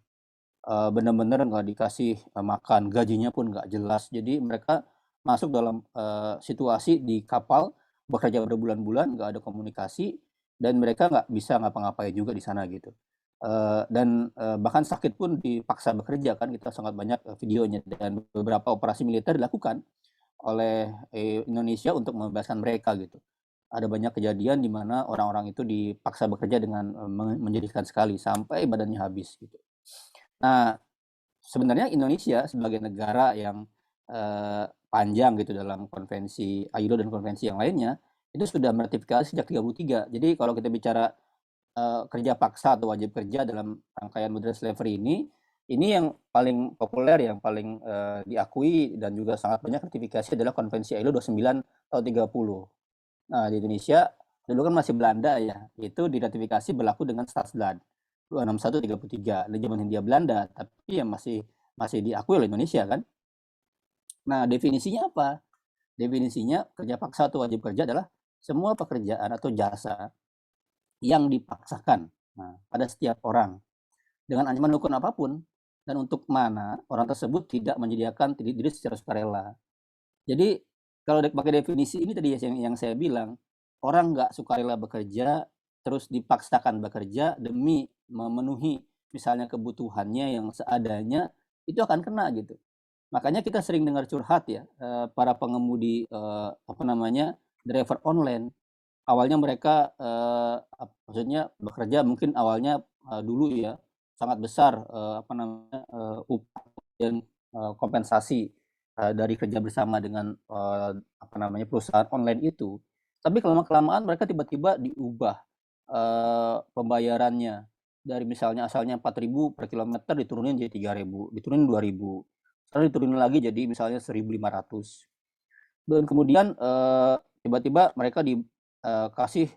Benar-benar nggak dikasih makan, gajinya pun nggak jelas. Jadi mereka masuk dalam situasi di kapal, bekerja berbulan-bulan, nggak ada komunikasi, dan mereka nggak bisa ngapa-ngapain juga di sana gitu. Dan bahkan sakit pun dipaksa bekerja kan, kita sangat banyak videonya, dan beberapa operasi militer dilakukan oleh Indonesia untuk membebaskan mereka gitu. Ada banyak kejadian di mana orang-orang itu dipaksa bekerja dengan menyedihkan sekali sampai badannya habis gitu. Nah, sebenarnya Indonesia sebagai negara yang panjang gitu dalam konvensi ILO dan konvensi yang lainnya, itu sudah meratifikasi sejak 33. Jadi kalau kita bicara kerja paksa atau wajib kerja dalam rangkaian modern slavery ini yang paling populer, yang paling diakui dan juga sangat banyak ratifikasi adalah konvensi ILO 29 tahun 30. Nah, di Indonesia dulu kan masih Belanda ya, itu diratifikasi berlaku dengan Stadsblad 261/33 di zaman Hindia Belanda, tapi ya masih diakui oleh Indonesia kan. Nah, definisinya apa? Definisinya kerja paksa atau wajib kerja adalah semua pekerjaan atau jasa yang dipaksakan pada setiap orang dengan ancaman hukum apapun, dan untuk mana orang tersebut tidak menyediakan diri secara sukarela. Jadi kalau pakai definisi ini tadi yang saya bilang, orang nggak sukarela bekerja, terus dipaksakan bekerja demi memenuhi misalnya kebutuhannya yang seadanya, itu akan kena gitu. Makanya kita sering dengar curhat ya, para pengemudi driver online. Awalnya mereka maksudnya bekerja mungkin awalnya dulu ya sangat besar upah dan kompensasi dari kerja bersama dengan perusahaan online itu. Tapi kelamaan mereka tiba-tiba diubah pembayarannya dari misalnya asalnya 4.000 per kilometer diturunin jadi 3.000, diturunin 2.000, sekarang diturunin lagi jadi misalnya 1.500. Dan kemudian tiba-tiba mereka dikasih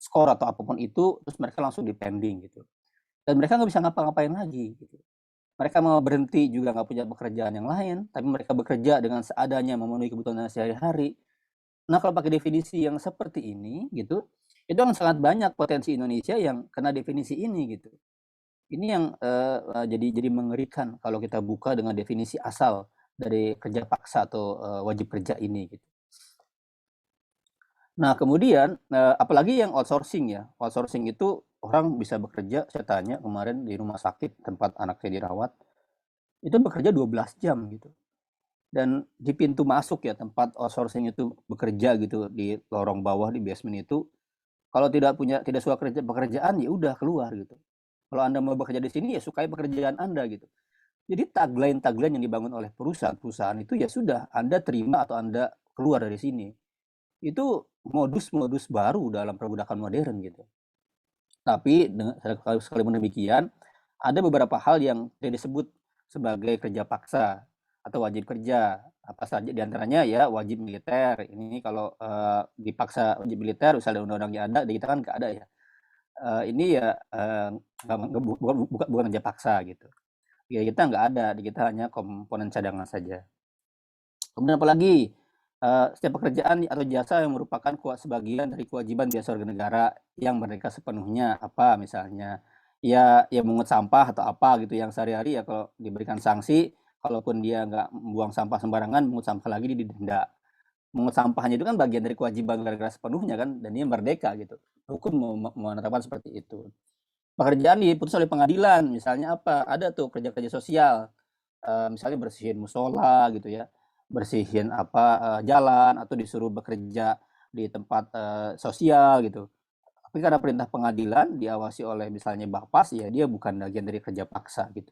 skor atau apapun itu, terus mereka langsung dipending gitu. Dan mereka nggak bisa ngapa-ngapain lagi gitu. Mereka mau berhenti juga nggak punya pekerjaan yang lain, tapi mereka bekerja dengan seadanya memenuhi kebutuhan sehari-hari. Nah kalau pakai definisi yang seperti ini gitu, itu kan sangat banyak potensi Indonesia yang kena definisi ini gitu. Ini yang jadi mengerikan kalau kita buka dengan definisi asal dari kerja paksa atau wajib kerja ini gitu. Nah kemudian apalagi yang outsourcing ya, outsourcing itu orang bisa bekerja, saya tanya kemarin di rumah sakit tempat anak saya dirawat, itu bekerja 12 jam gitu. Dan di pintu masuk ya tempat outsourcing itu bekerja gitu di lorong bawah di basement itu, kalau tidak suka pekerjaan ya udah keluar gitu. Kalau Anda mau bekerja di sini ya sukai pekerjaan Anda gitu. Jadi tagline yang dibangun oleh perusahaan itu ya sudah Anda terima atau Anda keluar dari sini. Itu modus-modus baru dalam perbudakan modern gitu. Tapi sekalipun demikian, ada beberapa hal yang tidak disebut sebagai kerja paksa atau wajib kerja. Apa saja diantaranya ya wajib militer. Ini kalau dipaksa wajib militer, misalnya undang-undangnya ada, di kita kan nggak ada ya. Ini ya bukan kerja paksa gitu. Ya kita nggak ada, di kita hanya komponen cadangan saja. Kemudian apalagi setiap pekerjaan atau jasa yang merupakan sebagian dari kewajiban jasa warga negara yang mereka sepenuhnya apa misalnya ya mengut sampah atau apa gitu yang sehari-hari ya kalau diberikan sanksi, kalaupun dia nggak membuang sampah sembarangan, mengut sampah lagi didenda. Mengut sampahnya itu kan bagian dari kewajiban negara sepenuhnya kan, dan dia merdeka gitu. Hukum menetapkan seperti itu. Pekerjaan diputus oleh pengadilan, misalnya apa? Ada tuh kerja-kerja sosial, misalnya bersihin musola gitu ya, bersihin jalan atau disuruh bekerja di tempat sosial gitu. Tapi karena perintah pengadilan diawasi oleh misalnya Bapas, ya dia bukan bagian dari kerja paksa gitu.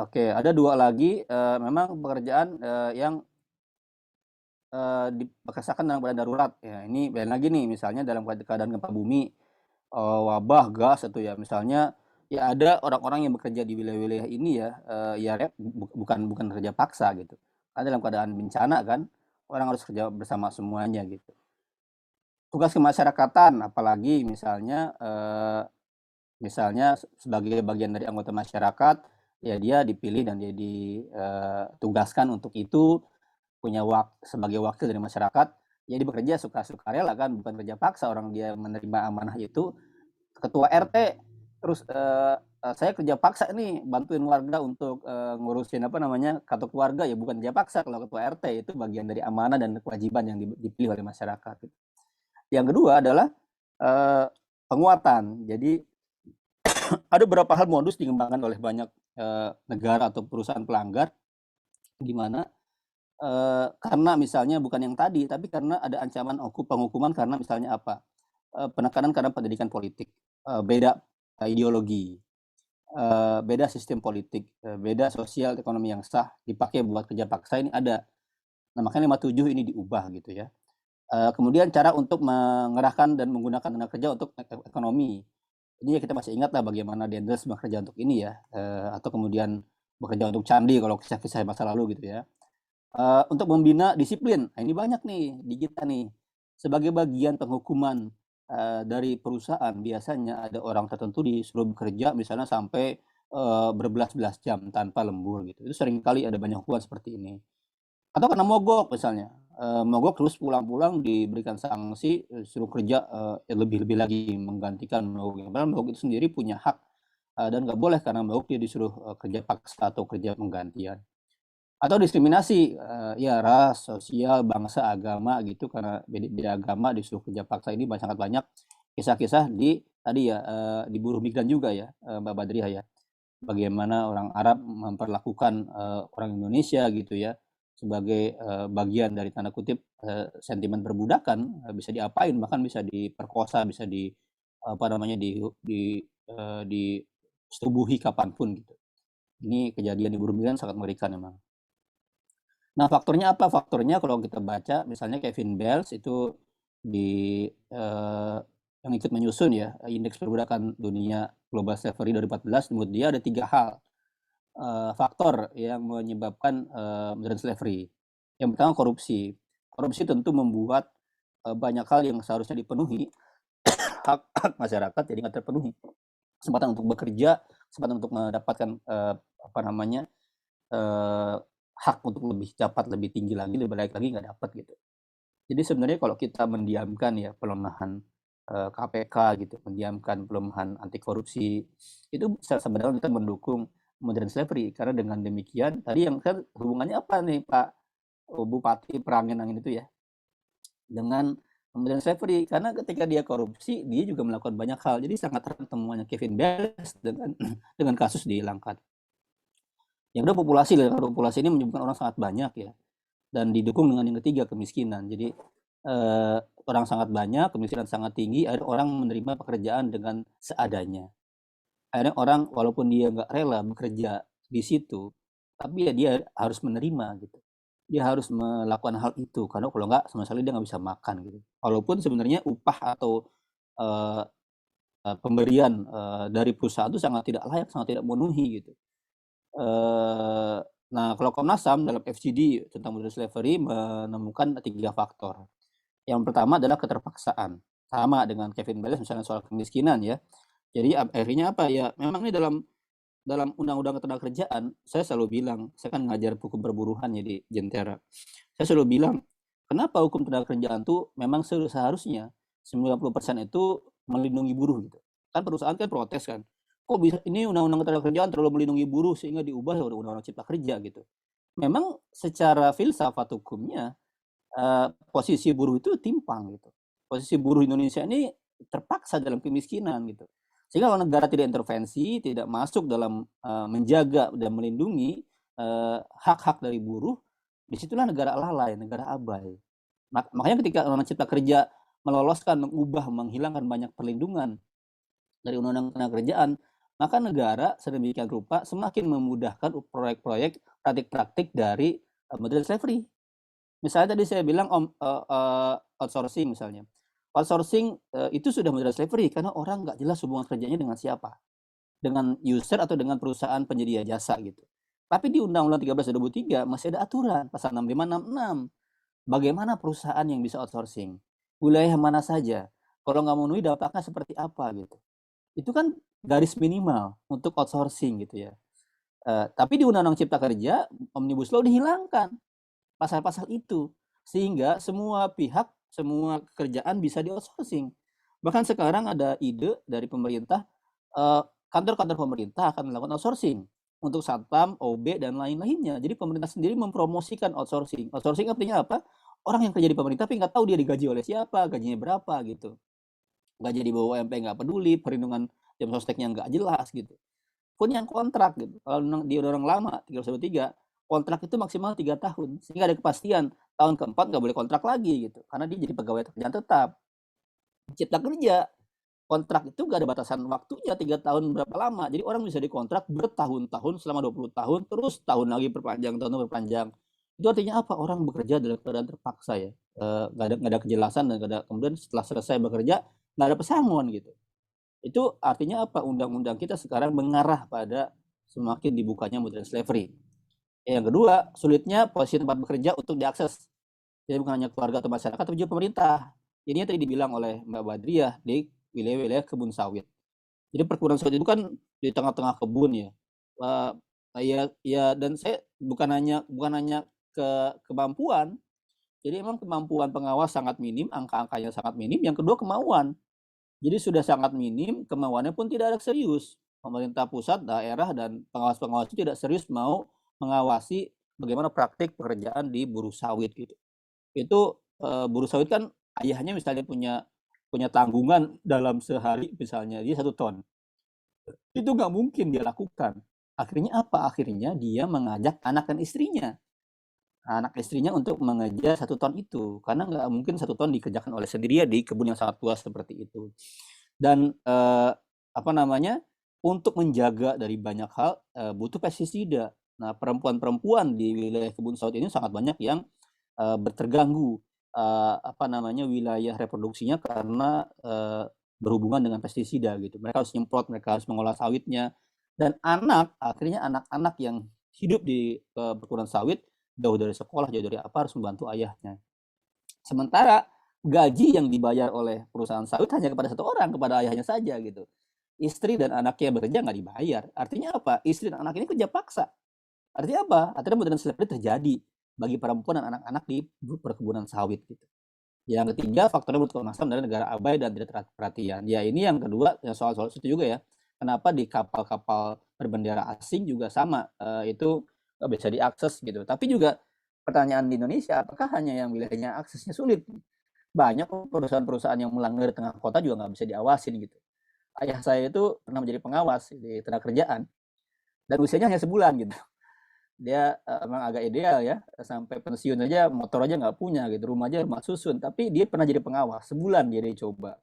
Oke, ada dua lagi memang pekerjaan yang dipekerjakan dalam keadaan darurat. Ya, ini lain lagi nih, misalnya dalam keadaan gempa bumi, wabah, gas atau ya misalnya ya ada orang-orang yang bekerja di wilayah-wilayah ini ya, bukan kerja paksa gitu. Karena dalam keadaan bencana kan, orang harus kerja bersama semuanya gitu. Tugas kemasyarakatan, apalagi misalnya sebagai bagian dari anggota masyarakat, ya dia dipilih dan dia ditugaskan untuk itu, punya sebagai wakil dari masyarakat, jadi bekerja suka-sukarela kan, bukan kerja paksa. Orang dia menerima amanah itu, ketua RT, terus saya kerja paksa nih bantuin warga untuk ngurusin kartu keluarga, ya bukan kerja paksa. Kalau ketua RT itu bagian dari amanah dan kewajiban yang dipilih oleh masyarakat. Yang kedua adalah penguatan. Jadi ada beberapa hal modus dikembangkan oleh banyak negara atau perusahaan pelanggar, di mana karena misalnya bukan yang tadi, tapi karena ada ancaman penghukuman karena misalnya penekanan karena pendidikan politik, beda ideologi, beda sistem politik, beda sosial ekonomi yang sah dipakai buat kerja paksa, ini ada. Nah makanya 57 ini diubah gitu ya. Kemudian cara untuk mengerahkan dan menggunakan tenaga kerja untuk ekonomi. Ini ya kita masih ingat lah bagaimana Dendels bekerja untuk ini ya, atau kemudian bekerja untuk Candi kalau kisah-kisah masa lalu gitu ya. Untuk membina disiplin, nah ini banyak nih di kita nih. Sebagai bagian penghukuman dari perusahaan, biasanya ada orang tertentu disuruh bekerja misalnya sampai berbelas-belas jam tanpa lembur gitu. Itu seringkali ada banyak hukuman seperti ini. Atau karena mogok misalnya, mogok terus pulang-pulang diberikan sanksi, suruh kerja, lebih-lebih lagi menggantikan mogok. Padahal mogok itu sendiri punya hak, dan nggak boleh karena mogok dia disuruh, kerja paksa atau kerja penggantian. Atau diskriminasi, ya ras, sosial, bangsa, agama gitu, karena beda agama disuruh kerja paksa ini sangat banyak kisah-kisah di tadi ya, di buruh migran juga ya, Mbak Badriah ya. Bagaimana orang Arab memperlakukan, orang Indonesia gitu ya, sebagai, bagian dari tanda kutip, sentimen perbudakan, bisa diapain, bahkan bisa diperkosa, bisa apa namanya, disetubuhi kapanpun gitu. Ini kejadian di buruh migran sangat mengerikan memang. Nah, faktornya apa? Faktornya kalau kita baca misalnya Kevin Bells itu di, yang ikut menyusun ya, indeks perbudakan dunia global slavery 2014, menurut dia ada 3 hal, faktor yang menyebabkan, modern slavery. Yang pertama korupsi. Korupsi tentu membuat, banyak hal yang seharusnya dipenuhi, hak masyarakat jadi nggak terpenuhi. Kesempatan untuk bekerja, kesempatan untuk mendapatkan, apa namanya, hak untuk lebih cepat, lebih tinggi lagi, lebih baik lagi nggak dapat gitu. Jadi sebenarnya kalau kita mendiamkan ya pelemahan, KPK gitu, mendiamkan pelemahan anti korupsi, itu sebenarnya kita mendukung modern slavery. Karena dengan demikian tadi yang kan hubungannya apa nih Pak, Bupati Perangenangin itu ya, dengan modern slavery. Karena ketika dia korupsi, dia juga melakukan banyak hal. Jadi sangat erat temuannya Kevin Bells dengan dengan kasus di Langkat. Yang kedua populasi ini menyebabkan orang sangat banyak ya, dan didukung dengan yang ketiga kemiskinan. Jadi orang sangat banyak, kemiskinan sangat tinggi, akhirnya orang menerima pekerjaan dengan seadanya. Akhirnya orang walaupun dia nggak rela bekerja di situ, tapi ya dia harus menerima gitu. Dia harus melakukan hal itu karena kalau nggak sama sekali dia nggak bisa makan gitu. Walaupun sebenarnya upah atau pemberian dari perusahaan itu sangat tidak layak, sangat tidak memenuhi gitu. Nah, kalau Komnas HAM dalam FGD tentang modern slavery menemukan 3 faktor. Yang pertama adalah keterpaksaan, sama dengan Kevin Bells misalnya soal kemiskinan ya. Jadi akhirnya apa ya, memang ini dalam Undang-Undang Ketenagakerjaan, saya selalu bilang, saya kan ngajar hukum perburuhan ya di Jentera. Saya selalu bilang, kenapa hukum ketenagakerjaan tuh memang seharusnya 90% itu melindungi buruh gitu. Kan perusahaan kan protes kan, kok bisa ini Undang-Undang Ketenagakerjaan terlalu melindungi buruh sehingga diubah ya Undang-Undang Cipta Kerja gitu. Memang secara filsafat hukumnya, posisi buruh itu timpang gitu. Posisi buruh Indonesia ini terpaksa dalam kemiskinan gitu. Sehingga kalau negara tidak intervensi, tidak masuk dalam menjaga dan melindungi hak-hak dari buruh, disitulah negara lalai, negara abai. Makanya ketika Undang-Undang Cipta Kerja meloloskan, mengubah, menghilangkan banyak perlindungan dari Undang-Undang Ketenagakerjaan, maka negara sedemikian rupa semakin memudahkan proyek-proyek praktik-praktik dari modern slavery. Misalnya tadi saya bilang outsourcing misalnya. Outsourcing itu sudah modern slavery karena orang nggak jelas hubungan kerjanya dengan siapa. Dengan user atau dengan perusahaan penyedia jasa gitu. Tapi di Undang-Undang 13/2003 masih ada aturan pasal 6566. Bagaimana perusahaan yang bisa outsourcing? Wilayah mana saja? Kalau nggak memenuhi dampaknya seperti apa gitu. Itu kan garis minimal untuk outsourcing gitu ya. Tapi di Undang-Undang Cipta Kerja, Omnibus Law dihilangkan pasal-pasal itu. Sehingga semua pihak, semua kerjaan bisa di-outsourcing. Bahkan sekarang ada ide dari pemerintah, kantor-kantor pemerintah akan melakukan outsourcing untuk satpam, OB, dan lain-lainnya. Jadi pemerintah sendiri mempromosikan outsourcing. Outsourcing artinya apa? Orang yang kerja di pemerintah tapi nggak tahu dia digaji oleh siapa, gajinya berapa gitu. Gaji di bawah UMP nggak peduli, perlindungan jam sosteknya nggak jelas gitu. Pun yang kontrak gitu. Kalau di undang-undang lama 13/2003, kontrak itu maksimal 3 tahun. Sehingga ada kepastian tahun keempat nggak boleh kontrak lagi gitu. Karena dia jadi pegawai kerjaan tetap. Cipta Kerja, kontrak itu nggak ada batasan waktunya 3 tahun berapa lama. Jadi orang bisa dikontrak bertahun-tahun selama 20 tahun, terus tahun lagi perpanjang, tahun perpanjang. Itu artinya apa? Orang bekerja dalam keadaan terpaksa ya. Nggak ada kejelasan dan nggak ada, kemudian setelah selesai bekerja nggak ada pesangon gitu. Itu artinya apa? Undang-undang kita sekarang mengarah pada semakin dibukanya modern slavery. Yang kedua, sulitnya posisi tempat bekerja untuk diakses. Jadi bukan hanya keluarga atau masyarakat, tapi juga pemerintah. Ini yang tadi dibilang oleh Mbak Badriah di wilayah-wilayah kebun sawit. Jadi perkebunan sawit itu kan di tengah-tengah kebun ya. Eee, ya dan saya bukan hanya kemampuan, jadi emang kemampuan pengawas sangat minim, angka-angkanya sangat minim, yang kedua kemauan. Jadi sudah sangat minim, kemauannya pun tidak ada serius. Pemerintah pusat, daerah, dan pengawas-pengawas itu tidak serius mau mengawasi bagaimana praktik pekerjaan di buruh sawit gitu. Itu, buruh sawit kan ayahnya misalnya punya punya tanggungan dalam sehari misalnya dia 1 ton. Itu nggak mungkin dia lakukan. Akhirnya apa? Akhirnya dia mengajak anak dan istrinya. Anak istrinya untuk mengejar 1 ton itu. Karena nggak mungkin 1 ton dikerjakan oleh sendirian di kebun yang sangat luas seperti itu. Dan, apa namanya, untuk menjaga dari banyak hal, butuh pestisida. Nah, perempuan-perempuan di wilayah kebun sawit ini sangat banyak yang, terganggu, apa namanya, wilayah reproduksinya karena, berhubungan dengan pestisida gitu. Mereka harus nyemprot, mereka harus mengolah sawitnya, dan akhirnya anak-anak yang hidup di, perkebunan sawit, jauh dari sekolah, jauh dari apa, harus membantu ayahnya. Sementara gaji yang dibayar oleh perusahaan sawit hanya kepada 1 orang, kepada ayahnya saja gitu. Istri dan anaknya bekerja nggak dibayar. Artinya apa? Istri dan anak ini kerja paksa. Artinya apa? Artinya modern slavery terjadi bagi perempuan dan anak-anak di perkebunan sawit gitu. Yang ketiga, faktornya menurut Komnas HAM adalah negara abai dan tidak perhatian. Ya ini yang kedua, yang soal-soal itu juga ya. Kenapa di kapal-kapal berbendera asing juga sama, itu nggak bisa diakses gitu. Tapi juga pertanyaan di Indonesia, apakah hanya yang wilayahnya aksesnya sulit? Banyak perusahaan-perusahaan yang melanggar di tengah kota juga nggak bisa diawasin gitu. Ayah saya itu pernah menjadi pengawas di tenaga kerjaan dan usianya hanya sebulan gitu. Dia emang agak ideal ya, sampai pensiun aja motor aja nggak punya gitu, rumah aja rumah susun, tapi dia pernah jadi pengawas, sebulan dia dicoba.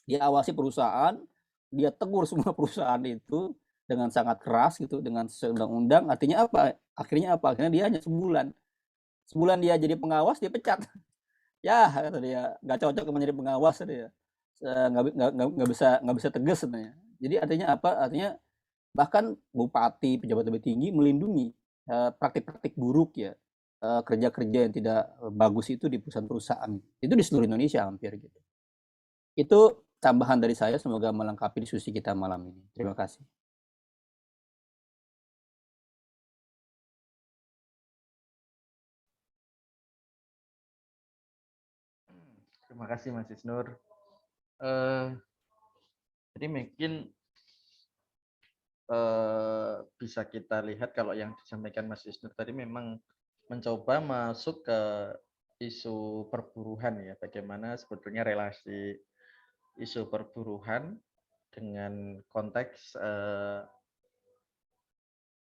Dia awasi perusahaan, dia tegur semua perusahaan itu dengan sangat keras gitu, dengan sesuai undang-undang, artinya apa? Akhirnya apa? Akhirnya dia hanya sebulan. Sebulan dia jadi pengawas, dia pecat. Ya kata dia, nggak cocok menjadi pengawas kata dia. Nggak bisa tegas sebenarnya. Jadi artinya apa? Artinya bahkan bupati, pejabat lebih tinggi melindungi praktik-praktik buruk ya, kerja-kerja yang tidak bagus itu di perusahaan-perusahaan. Itu di seluruh Indonesia hampir gitu. Itu tambahan dari saya, semoga melengkapi diskusi kita malam ini. Terima kasih. Terima kasih Mas Isnur. Eh, jadi mungkin bisa kita lihat kalau yang disampaikan Mas Isnur tadi memang mencoba masuk ke isu perburuhan ya, bagaimana sebetulnya relasi isu perburuhan dengan konteks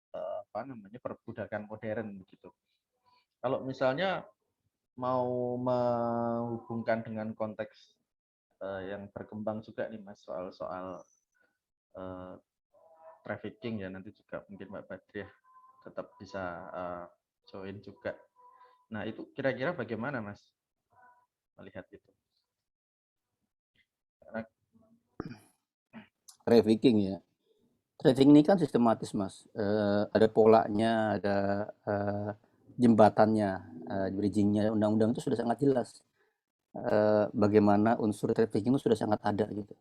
apa namanya perbudakan modern begitu. Kalau misalnya mau menghubungkan dengan konteks yang berkembang juga nih Mas soal trafficking ya, nanti juga mungkin Mbak Badriah tetap bisa join juga. Nah itu kira-kira bagaimana Mas melihat itu? Trafficking ya. Trafficking ini kan sistematis Mas. Ada polanya, ada jembatannya, bridgingnya, undang-undang itu sudah sangat jelas. Bagaimana unsur trafficking itu sudah sangat ada gitu.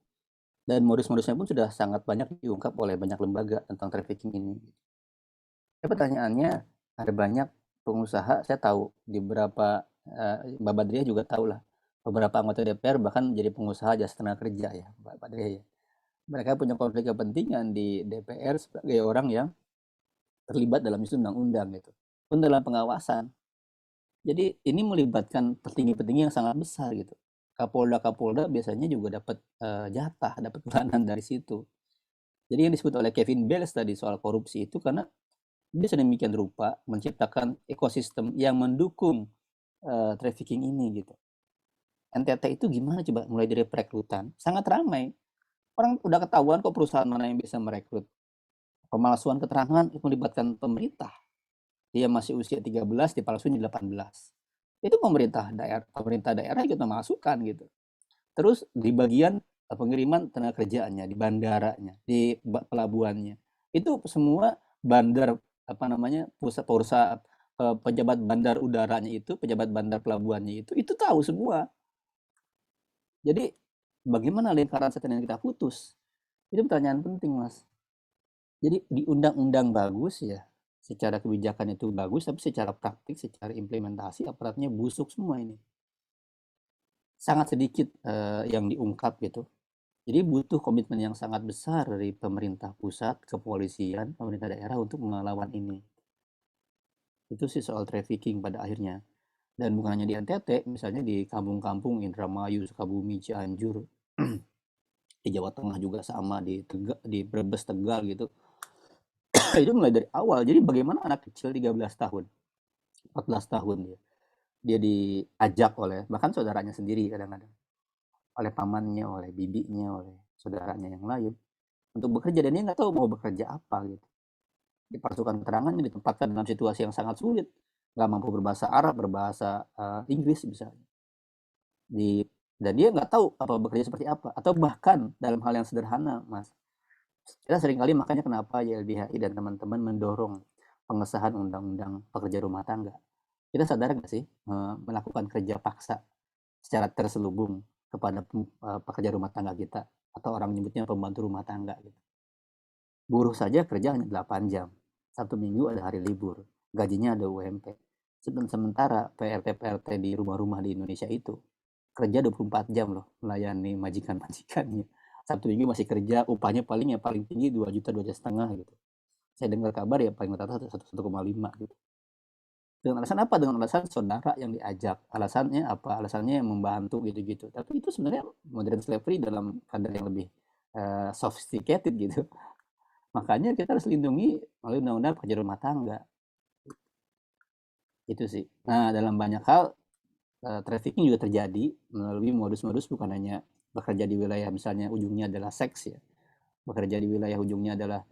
Dan modus-modusnya pun sudah sangat banyak diungkap oleh banyak lembaga tentang trafficking ini. Ya, pertanyaannya, ada banyak pengusaha, saya tahu di beberapa, Mbak Badriah juga tahu lah, beberapa anggota DPR bahkan menjadi pengusaha jasa tenaga kerja ya, Mbak Badriah ya. Mereka punya konflik kepentingan di DPR sebagai orang yang terlibat dalam isu undang-undang gitu, pun dalam pengawasan. Jadi ini melibatkan petinggi-petinggi yang sangat besar gitu. Kapolda biasanya juga dapat jatah, dapat peranan dari situ. Jadi yang disebut oleh Kevin Bales tadi soal korupsi itu karena dia sedemikian rupa menciptakan ekosistem yang mendukung trafficking ini gitu. NTT itu gimana coba mulai dari perekrutan, sangat ramai. Orang udah ketahuan kok perusahaan mana yang bisa merekrut. Pemalsuan keterangan itu melibatkan pemerintah. Dia masih usia 13 dipalsuin di 18. Itu pemerintah daerah ikut memasukkan gitu. Terus di bagian pengiriman tenaga kerjaannya, di bandaranya, di pelabuhannya. Itu semua bandar apa namanya perusahaan pejabat bandar udaranya itu, pejabat bandar pelabuhannya itu tahu semua. Jadi bagaimana lingkaran setan yang kita putus? Itu pertanyaan penting, Mas. Jadi di undang-undang bagus ya, secara kebijakan itu bagus, tapi secara praktik, secara implementasi aparatnya busuk semua ini. Sangat sedikit yang diungkap gitu. Jadi butuh komitmen yang sangat besar dari pemerintah pusat, kepolisian, pemerintah daerah untuk melawan ini. Itu sih soal trafficking pada akhirnya. Dan bukan hanya di NTT, misalnya di kampung-kampung Indramayu, Sukabumi, Cianjur, di Jawa Tengah juga sama, di Brebes, Tegal gitu. Itu mulai dari awal. Jadi bagaimana anak kecil 13 tahun, 14 tahun dia diajak oleh bahkan saudaranya sendiri kadang-kadang, oleh pamannya, oleh bibinya, oleh saudaranya yang lain untuk bekerja, dan dia nggak tahu mau bekerja apa gitu. Di pasukan keterangannya ditempatkan dalam situasi yang sangat sulit, nggak mampu berbahasa Arab, berbahasa Inggris misalnya. Dan dia nggak tahu apa bekerja seperti apa, atau bahkan dalam hal yang sederhana, Mas. Kita seringkali makanya kenapa YLBHI dan teman-teman mendorong pengesahan undang-undang pekerja rumah tangga. Kita sadar nggak sih melakukan kerja paksa secara terselubung kepada pekerja rumah tangga kita, atau orang menyebutnya pembantu rumah tangga gitu. Buruh saja kerja hanya 8 jam. Sabtu Minggu ada hari libur. Gajinya ada UMP. Sementara PRT-PRT di rumah-rumah di Indonesia itu kerja 24 jam loh melayani majikan-majikannya. Sabtu Minggu masih kerja, upahnya paling tinggi 2 juta, 2 juta setengah gitu. Saya dengar kabar ya paling rata-rata 1,5 gitu. Dengan alasan apa? Dengan alasan saudara yang diajak. Alasannya apa? Alasannya membantu gitu-gitu. Tapi itu sebenarnya modern slavery dalam kadar yang lebih sophisticated gitu. Makanya kita harus lindungi melalui undang-undang pekerja rumah tangga. Itu sih. Nah, dalam banyak hal trafficking juga terjadi melalui modus-modus bukan hanya bekerja di wilayah misalnya ujungnya adalah seks ya. Bekerja di wilayah ujungnya adalah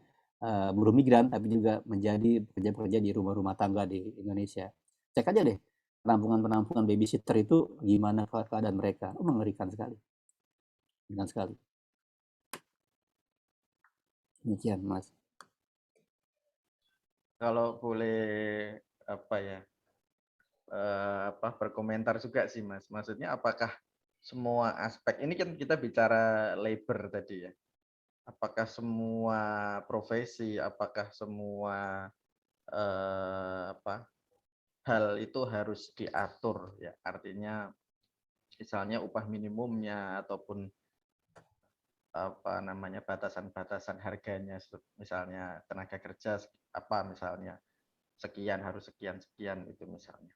buruh migran, tapi juga menjadi pekerja-pekerja di rumah-rumah tangga di Indonesia. Cek aja deh penampungan babysitter itu gimana keadaan mereka. Mengerikan sekali. Mengerikan sekali. Demikian, Mas. Kalau boleh berkomentar juga sih, Mas. Maksudnya apakah semua aspek ini kan kita bicara labor tadi ya. Apakah semua profesi, apakah semua hal itu harus diatur ya. Artinya misalnya upah minimumnya ataupun batasan-batasan harganya, misalnya tenaga kerja misalnya sekian harus sekian itu misalnya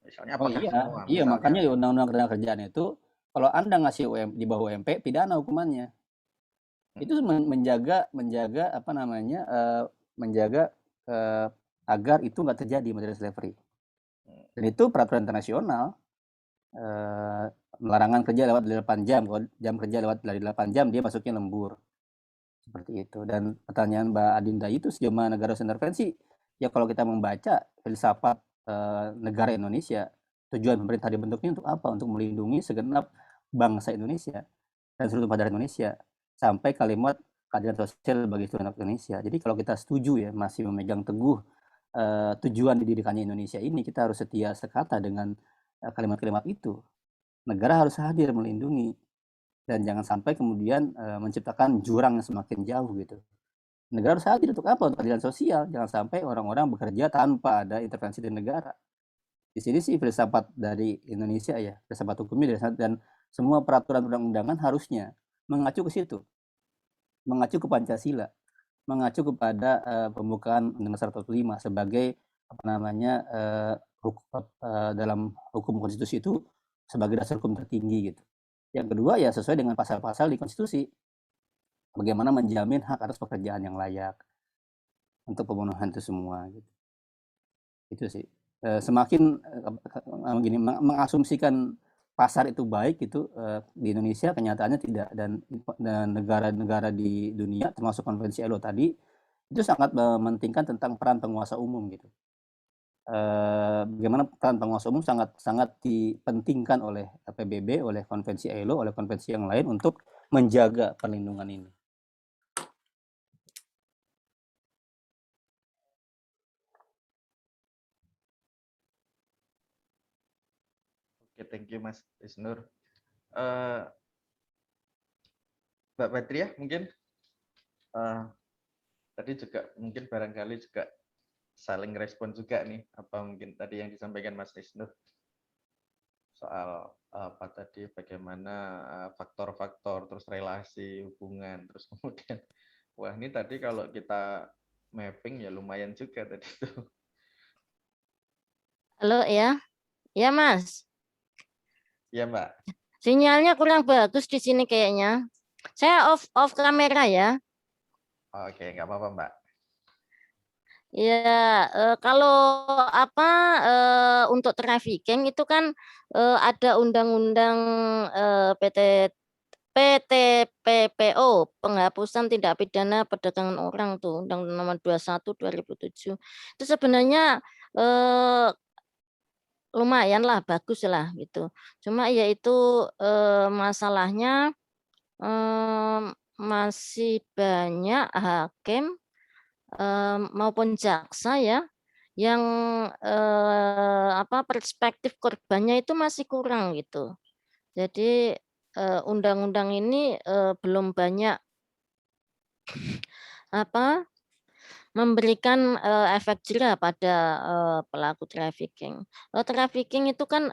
Oh apakah semua iya, misalnya makanya di undang-undang ketenagakerjaan itu kalau Anda ngasih di bawah UMP pidana hukumannya. Itu menjaga apa namanya menjaga agar itu nggak terjadi modern slavery. Dan itu peraturan internasional, larangan kerja lewat 8 jam. Kalau jam kerja lewat dari 8 jam dia masuknya lembur. Seperti itu. Dan pertanyaan Mbak Adinda itu sejauh mana negara harus intervensi? Ya kalau kita membaca filsafat negara Indonesia, tujuan pemerintah dibentuknya untuk apa? Untuk melindungi segenap bangsa Indonesia dan seluruh pada Indonesia, sampai kalimat keadilan sosial bagi seluruh anak Indonesia. Jadi kalau kita setuju ya, masih memegang teguh tujuan didirikannya Indonesia ini, kita harus setia sekata dengan kalimat-kalimat itu. Negara harus hadir melindungi, dan jangan sampai kemudian menciptakan jurang yang semakin jauh gitu. Negara harus hadir untuk apa? Untuk keadilan sosial. Jangan sampai orang-orang bekerja tanpa ada intervensi dari negara. Di sini sih filsafat dari Indonesia ya, filsafat hukumnya dan semua peraturan undang-undangan harusnya mengacu ke situ, mengacu ke Pancasila, mengacu kepada pembukaan Undang-Undang 145 sebagai apa namanya dalam hukum konstitusi itu sebagai dasar hukum tertinggi gitu. Yang kedua ya sesuai dengan pasal-pasal di konstitusi. Bagaimana menjamin hak atas pekerjaan yang layak untuk pemenuhan itu semua gitu. Itu sih. Semakin mengasumsikan pasar itu baik itu di Indonesia kenyataannya tidak, dan negara-negara di dunia termasuk konvensi ILO tadi itu sangat mementingkan tentang peran penguasa umum gitu. Bagaimana peran penguasa umum sangat dipentingkan oleh PBB, oleh konvensi ILO, oleh konvensi yang lain untuk menjaga perlindungan ini. Oke, thank you Mas Isnur. Mbak Badriah mungkin tadi juga mungkin barangkali juga saling respon juga nih, apa mungkin tadi yang disampaikan Mas Isnu soal apa tadi bagaimana faktor-faktor terus relasi hubungan terus kemudian wah ini tadi kalau kita mapping ya lumayan juga tadi itu. Halo ya, ya Mas. Ya Mbak. Sinyalnya kurang bagus di sini kayaknya. Saya off kamera ya. Oke, nggak apa-apa Mbak. Ya, kalau apa untuk trafficking itu kan ada undang-undang PT PTPPO, penghapusan tindak pidana perdagangan orang tuh, Undang Nomor 21 2007. Itu sebenarnya lumayan lah, bagus lah gitu. Cuma ya itu masalahnya masih banyak hakim maupun jaksa ya yang perspektif korbannya itu masih kurang gitu. Jadi undang-undang ini belum banyak memberikan efek jerah pada pelaku trafficking. Trafficking itu kan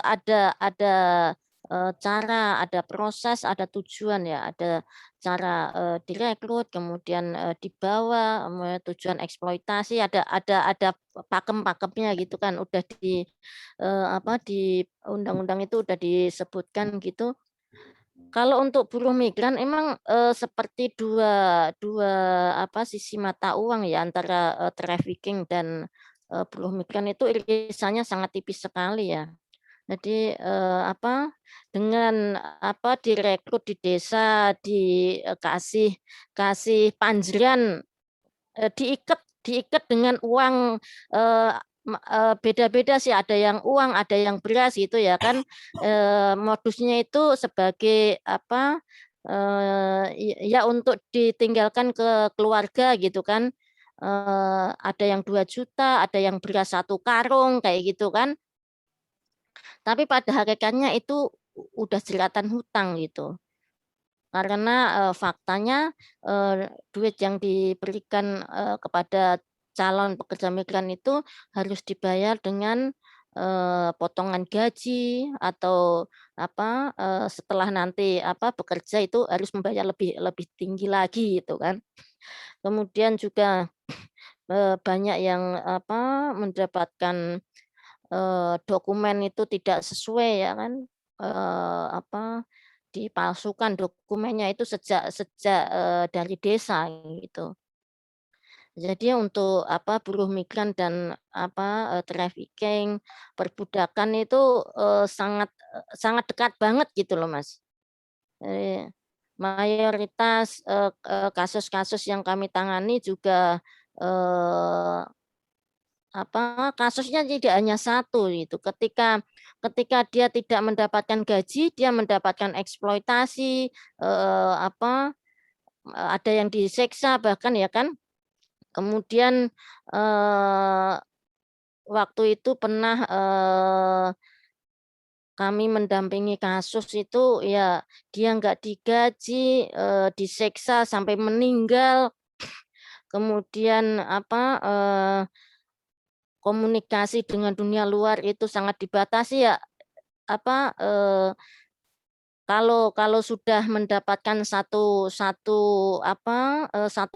ada cara, ada proses, ada tujuan ya, ada cara direkrut, kemudian dibawa, tujuan eksploitasi, ada pakem-pakemnya gitu kan, udah di di undang-undang itu udah disebutkan gitu. Kalau untuk buruh migran emang seperti dua sisi mata uang ya antara trafficking dan buruh migran itu irisannya sangat tipis sekali ya. Jadi dengan direkrut di desa, kasih panjeran, diikat dengan uang beda-beda sih, ada yang uang, ada yang beras gitu ya kan. Modusnya itu sebagai ya untuk ditinggalkan ke keluarga gitu kan. Ada yang 2 juta, ada yang beras 1 karung kayak gitu kan. Tapi pada hakikatnya itu udah jeratan hutang gitu. Karena faktanya duit yang diberikan kepada calon pekerja migran itu harus dibayar dengan potongan gaji atau setelah nanti bekerja itu harus membayar lebih lebih tinggi lagi gitu kan. Kemudian juga banyak yang mendapatkan dokumen itu tidak sesuai ya kan, dipalsukan dokumennya itu sejak sejak dari desa gitu. Jadi untuk buruh migran dan trafficking, perbudakan itu sangat sangat dekat banget gitu loh Mas. Mayoritas kasus-kasus yang kami tangani juga eh, kasusnya tidak hanya satu gitu. Ketika dia tidak mendapatkan gaji, dia mendapatkan eksploitasi, ada yang disiksa bahkan ya kan. Kemudian waktu itu pernah kami mendampingi kasus itu ya dia nggak digaji, disiksa sampai meninggal. Kemudian komunikasi dengan dunia luar itu sangat dibatasi ya, kalau sudah mendapatkan satu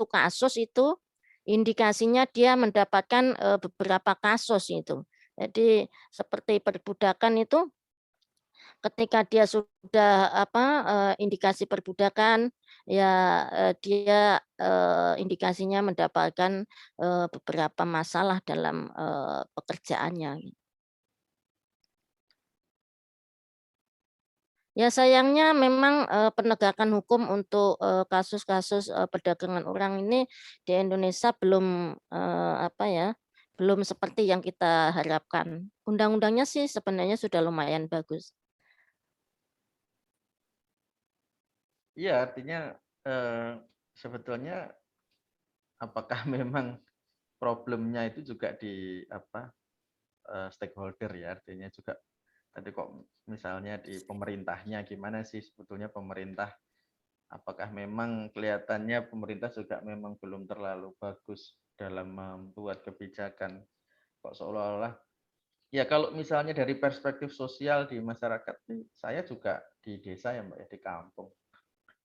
kasus itu, indikasinya dia mendapatkan beberapa kasus itu. Jadi seperti perbudakan itu, ketika dia sudah indikasi perbudakan, ya dia indikasinya mendapatkan beberapa masalah dalam pekerjaannya. Ya sayangnya memang penegakan hukum untuk kasus-kasus perdagangan orang ini di Indonesia belum belum seperti yang kita harapkan. Undang-undangnya sih sebenarnya sudah lumayan bagus. Iya, artinya sebetulnya apakah memang problemnya itu juga di stakeholder ya, artinya juga tadi kok misalnya di pemerintahnya gimana sih sebetulnya pemerintah apakah memang kelihatannya pemerintah juga memang belum terlalu bagus dalam membuat kebijakan, kok seolah-olah ya kalau misalnya dari perspektif sosial di masyarakat, saya juga di desa ya Mbak ya, di kampung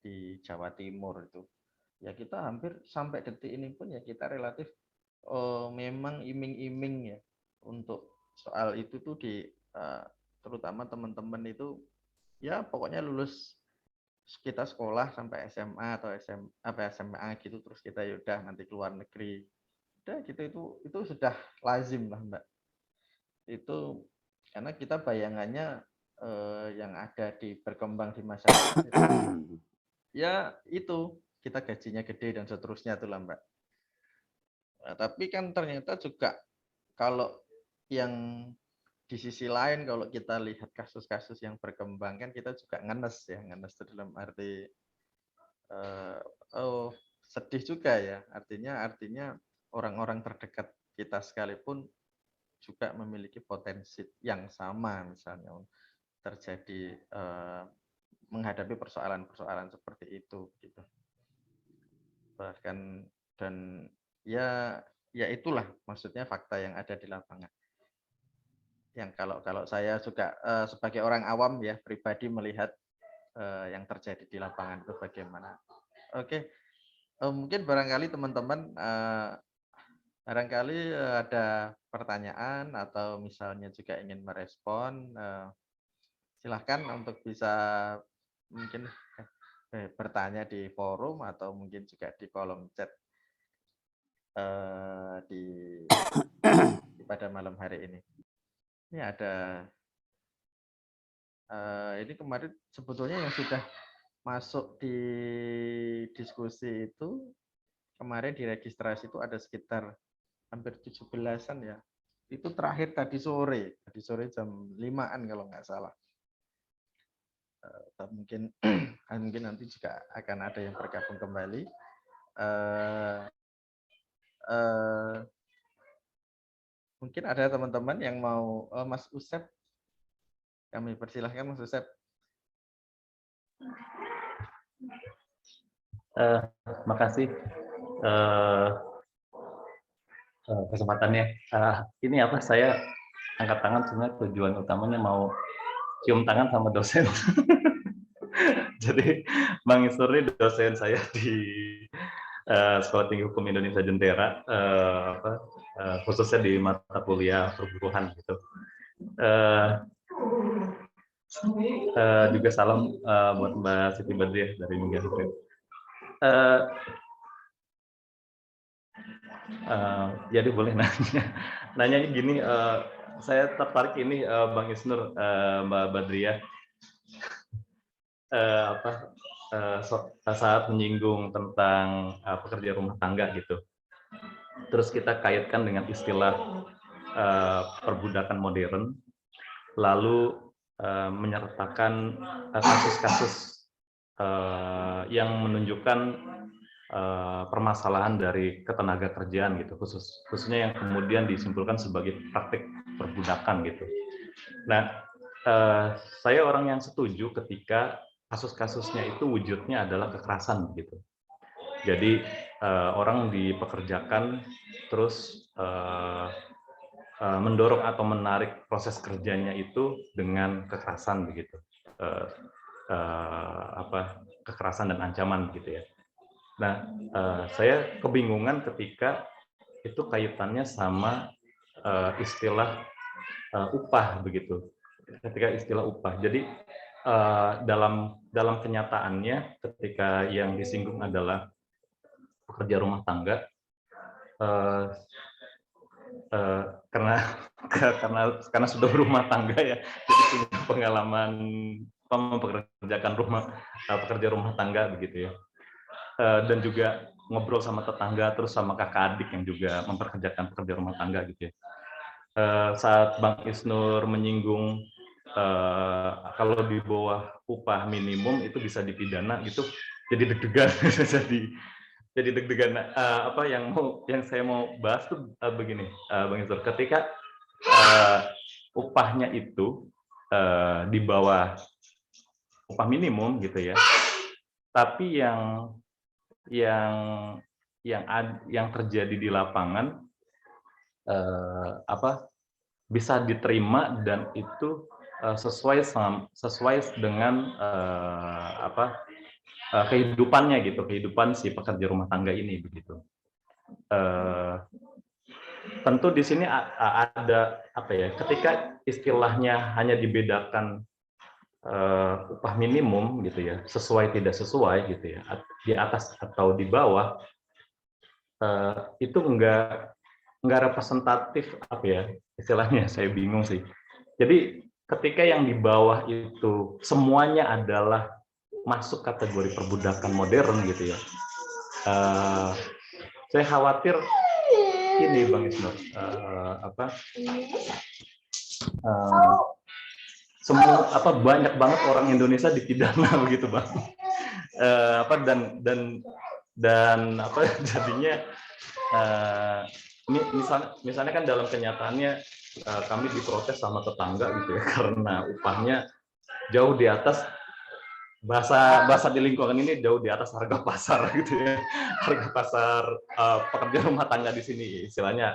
di Jawa Timur itu. Ya kita hampir sampai detik ini pun ya kita relatif memang iming-iming ya untuk soal itu tuh terutama teman-teman itu ya pokoknya lulus kita sekolah sampai SMA atau SMA gitu terus kita yaudah nanti keluar negeri. Udah gitu itu sudah lazim lah Mbak. Itu karena kita bayangannya yang ada di berkembang di masyarakat itu, ya itu kita gajinya gede dan seterusnya itulah Mbak. Nah, tapi kan ternyata juga kalau yang di sisi lain kalau kita lihat kasus-kasus yang berkembang kan kita juga ngenes dalam arti sedih juga ya artinya orang-orang terdekat kita sekalipun juga memiliki potensi yang sama misalnya terjadi menghadapi persoalan-persoalan seperti itu gitu. Bahkan dan ya itulah maksudnya fakta yang ada di lapangan. Yang kalau saya juga sebagai orang awam ya pribadi melihat yang terjadi di lapangan itu bagaimana. Oke, mungkin barangkali teman-teman barangkali ada pertanyaan atau misalnya juga ingin merespon, silahkan untuk bisa mungkin bertanya di forum atau mungkin juga di kolom chat pada malam hari ini. Ini ada ini kemarin sebetulnya yang sudah masuk di diskusi itu kemarin di registrasi itu ada sekitar hampir 17-an ya. Itu terakhir tadi sore jam 5-an kalau nggak salah. Mungkin nanti juga akan ada yang bergabung kembali. Mungkin ada teman-teman yang mau Mas Usep, kami persilahkan Mas Usep. Makasih kesempatannya. Ini apa saya angkat tangan sebenarnya tujuan utamanya mau cium tangan sama dosen. Jadi Bang Isnur ini dosen saya di Sekolah Tinggi Hukum Indonesia Jentera, khususnya di mata kuliah perburuhan gitu. Juga salam buat Mbak Siti Badriah dari Mungkin. Jadi boleh nanya gini, saya tertarik ini Bang Isnur, Mbak Badriah, saat menyinggung tentang pekerja rumah tangga gitu. Terus kita kaitkan dengan istilah perbudakan modern, lalu menyertakan kasus-kasus yang menunjukkan permasalahan dari ketenaga kerjaan gitu, khususnya yang kemudian disimpulkan sebagai praktik perbudakan gitu. Nah, saya orang yang setuju ketika kasus-kasusnya itu wujudnya adalah kekerasan gitu. Jadi orang dipekerjakan terus mendorong atau menarik proses kerjanya itu dengan kekerasan begitu, kekerasan dan ancaman gitu ya. Nah, saya kebingungan ketika itu kaitannya sama istilah upah begitu. Ketika istilah upah, jadi dalam kenyataannya ketika yang disinggung adalah pekerja rumah tangga, karena sudah berumah tangga ya, jadi punya pengalaman mempekerjakan pekerja rumah tangga begitu ya, dan juga ngobrol sama tetangga terus sama kakak adik yang juga memperkerjakan pekerja rumah tangga gitu ya. Saat Bang Isnur menyinggung kalau di bawah upah minimum itu bisa dipidana gitu, jadi deg-degan. jadi deg-degan. Yang saya mau bahas tuh begini, Bang Isnur, ketika upahnya itu di bawah upah minimum gitu ya, tapi yang yang terjadi di lapangan bisa diterima dan itu sesuai dengan kehidupannya gitu, kehidupan si pekerja rumah tangga ini begitu. Tentu di sini ada ketika istilahnya hanya dibedakan upah minimum gitu ya, sesuai tidak sesuai gitu ya, di atas atau di bawah, itu enggak representatif istilahnya, saya bingung sih. Jadi ketika yang di bawah itu semuanya adalah masuk kategori perbudakan modern gitu ya, saya khawatir ini Bang Isnur, banyak banget orang Indonesia dipidana begitu Bang, jadinya misalnya kan dalam kenyataannya kami diprotes sama tetangga gitu ya, karena upahnya jauh di atas, bahasa di lingkungan ini jauh di atas harga pasar gitu ya, harga pasar pekerja rumah tangga di sini, istilahnya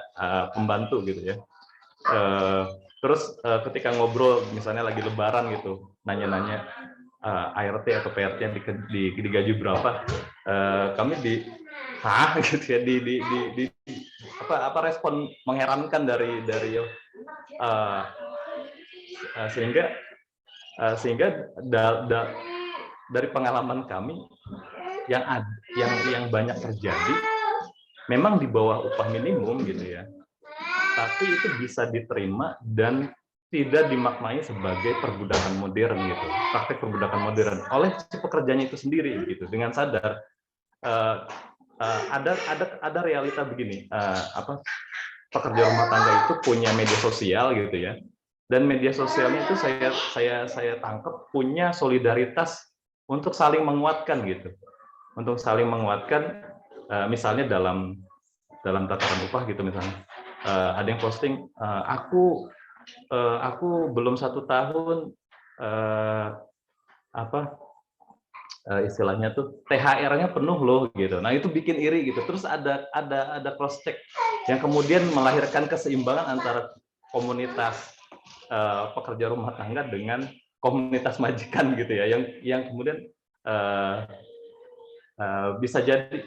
pembantu gitu ya. Terus ketika ngobrol misalnya lagi lebaran gitu, nanya-nanya ART atau PRT digaji berapa, kami gitu ya, respon mengherankan dari sehingga dari pengalaman kami yang banyak terjadi memang di bawah upah minimum gitu ya, tapi itu bisa diterima dan tidak dimaknai sebagai perbudakan modern gitu, praktek perbudakan modern oleh si pekerjanya itu sendiri gitu, dengan sadar ada realita begini, pekerja rumah tangga itu punya media sosial gitu ya, dan media sosialnya itu saya tangkap punya solidaritas untuk saling menguatkan gitu, untuk saling menguatkan, misalnya dalam tataran upah gitu, misalnya ada yang posting, aku belum 1 tahun istilahnya tuh THR-nya penuh loh gitu. Nah itu bikin iri gitu. Terus ada cross check yang kemudian melahirkan keseimbangan antara komunitas pekerja rumah tangga dengan komunitas majikan gitu ya, yang kemudian bisa jadi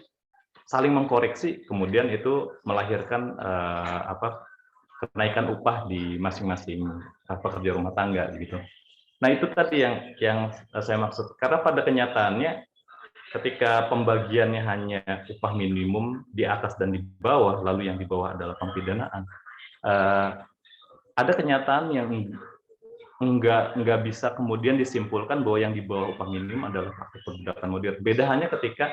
saling mengkoreksi, kemudian itu melahirkan kenaikan upah di masing-masing pekerja rumah tangga gitu. Nah itu tadi yang saya maksud, karena pada kenyataannya ketika pembagiannya hanya upah minimum di atas dan di bawah, lalu yang di bawah adalah pempidanaan, ada kenyataan yang enggak bisa kemudian disimpulkan bahwa yang di bawah upah minimum adalah praktik perbudakan modern. Beda hanya ketika